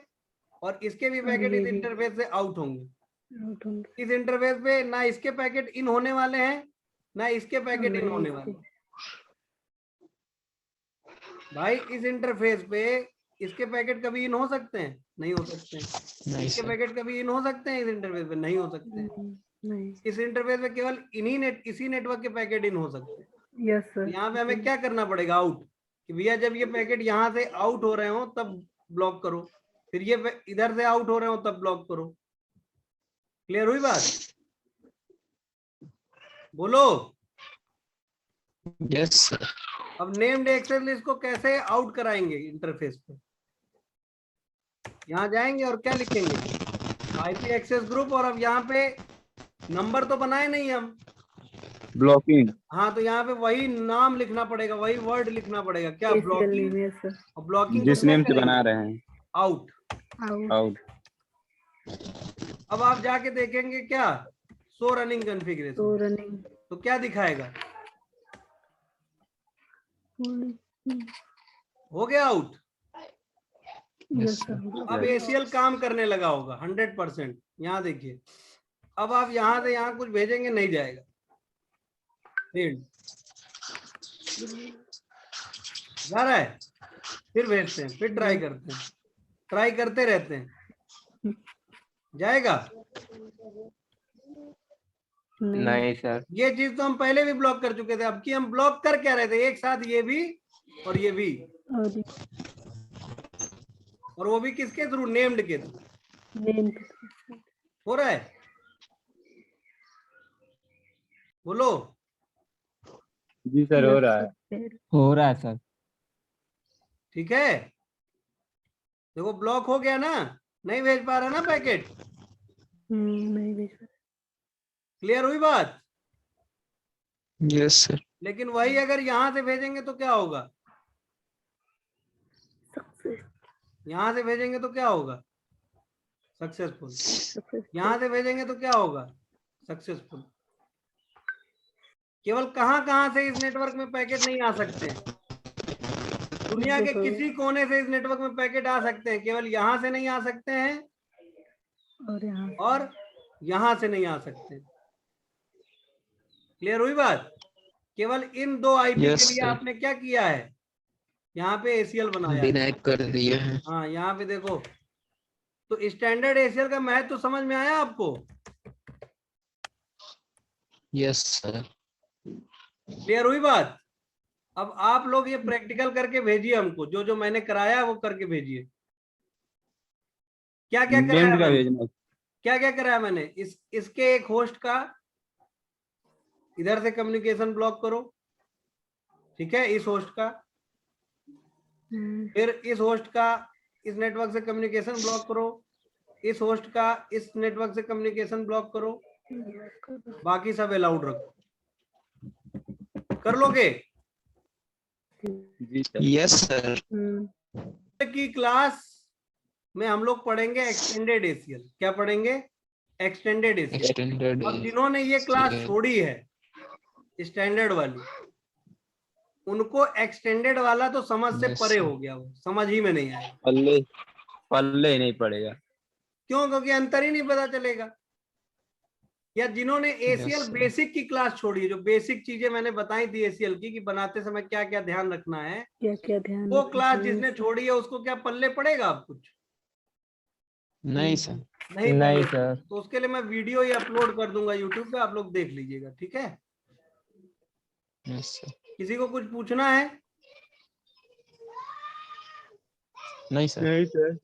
और इसके भी पैकेट इस इंटरफेस से आउट होंगे। इस इंटरफेस पे ना इसके पैकेट इन होने वाले हैं ना इसके पैकेट इन होने वाले हैं। भाई इस इंटरफेस पे इसके पैकेट कभी इन हो सकते हैं? नहीं हो सकते हैं। इसके पैकेट कभी इन हो सकते हैं? इस इंटरफेस पे नहीं हो सकते हैं। इस इंटरफेस पे केवल इसी नेटवर्क के पैकेट इन हो सकते हैं। Yes sir. यहाँ पे हमें क्या करना पड़ेगा? आउट। कि भैया जब ये पैकेट यहाँ से आउट हो रहे हो तब ब्लॉक करो, फिर ये इधर से आउट हो रहे हो तब ब्लॉक करो। क्लियर हुई बात? बोलो। Yes sir. अब नेम्ड एक्सेस लिस्ट को कैसे आउट कराएंगे इंटरफेस पे? यहाँ जाएंगे और क्या लिखेंगे? IP access group. और अब यहाँ पे नंबर तो बनाए नहीं हम, ब्लॉकिंग। हाँ, तो यहाँ पे वही नाम लिखना पड़ेगा, वही वर्ड लिखना पड़ेगा। क्या? ब्लॉकिंग। और ब्लॉकिंग जिस नेम से बना रहे हैं। आउट। आउट। अब आप जाके देखेंगे क्या? Show running configuration. तो क्या दिखाएगा? हो गया आउट। अब एसीएल काम करने लगा होगा 100%। यहाँ देखिए, अब आप यहाँ से यहाँ कुछ भेजेंगे नहीं जाएगा, जा रहा है, फिर भेजते हैं, फिर ट्राई करते हैं, ट्राई करते रहते हैं, जाएगा? नहीं सर। ये चीज तो हम पहले भी ब्लॉक कर चुके थे। अब की हम ब्लॉक कर क्या रहे थे? एक साथ ये भी और ये भी, और वो भी किसके थ्रू? नेम्ड के थ्रू। हो रहा है? बोलो। जी सर, हो रहा है। हो रहा है सर। ठीक है, देखो ब्लॉक हो गया ना, नहीं भेज पा रहा ना पैकेट। नहीं भेज पा। क्लियर हुई बात? Yes sir. लेकिन वही अगर यहां से भेजेंगे तो क्या होगा? यहां से भेजेंगे तो क्या होगा? सक्सेसफुल। सक्सेस यहां से भेजेंगे तो क्या होगा? सक्सेसफुल। केवल कहां से इस नेटवर्क में पैकेट नहीं आ सकते हैं? दुनिया के किसी कोने से इस नेटवर्क में पैकेट आ सकते हैं, केवल यहां से नहीं आ सकते हैं और यहां से नहीं आ सकते। क्लियर हुई बात? केवल इन दो आईपी Yes, के लिए sir. आपने क्या किया है? यहाँ पे एसीएल बनाया है। डिनाई कर दिया है। हाँ, यहाँ पे देखो, तो स्टैंडर्ड एसीएल का महत्व तो समझ में आया आपको? Yes sir. क्लियर हुई बात? अब आप लोग ये प्रैक्टिकल करके भेजिए हमको, जो जो मैंने कराया है वो करके भेजिए। क्या क्या कराया नेम्ड का मैंने? भेजना। क्या क्या कराया मैंने? इसके एक होस्ट का इधर से कम्युनिकेशन ब्लॉक करो, ठीक है, इस होस्ट का। फिर इस होस्ट का इस नेटवर्क से कम्युनिकेशन ब्लॉक करो, इस होस्ट का इस नेटवर्क से कम्युनिकेशन ब्लॉक करो, बाकी सब अलाउड रखो। कर लोगे? जी सर। Yes sir. की क्लास में हम लोग पढ़ेंगे एक्सटेंडेड एसीएल। क्या पढ़ेंगे? Extended ACL. एक्सटेंडेड। अब जिन्होंने ये क्लास छोड़ी है स्टैंडर्ड वाली, उनको एक्सटेंडेड वाला तो समझ से Yes, परे sir. हो गया, वो समझ ही में नहीं आएगा। पल्ले ही नहीं पड़ेगा। क्यों? क्योंकि अंतर ही नहीं पता चलेगा। या जिन्होंने एसीएल Yes, sir. बेसिक की क्लास छोड़ी है, जो बेसिक चीजें मैंने बताई थी एसीएल की कि बनाते समय क्या क्या ध्यान रखना है, क्या क्या ध्यान वो रखना क्लास है जिसने सर? छोड़ी है उसको क्या पल्ले पड़ेगा? अब कुछ नहीं सर। नहीं नहीं पल्ले सर। तो उसके लिए मैं वीडियो ही अपलोड कर दूंगा यूट्यूब पे, आप लोग देख लीजिएगा, ठीक है? Yes sir. किसी को कुछ पूछना है? नहीं सर। नहीं सर।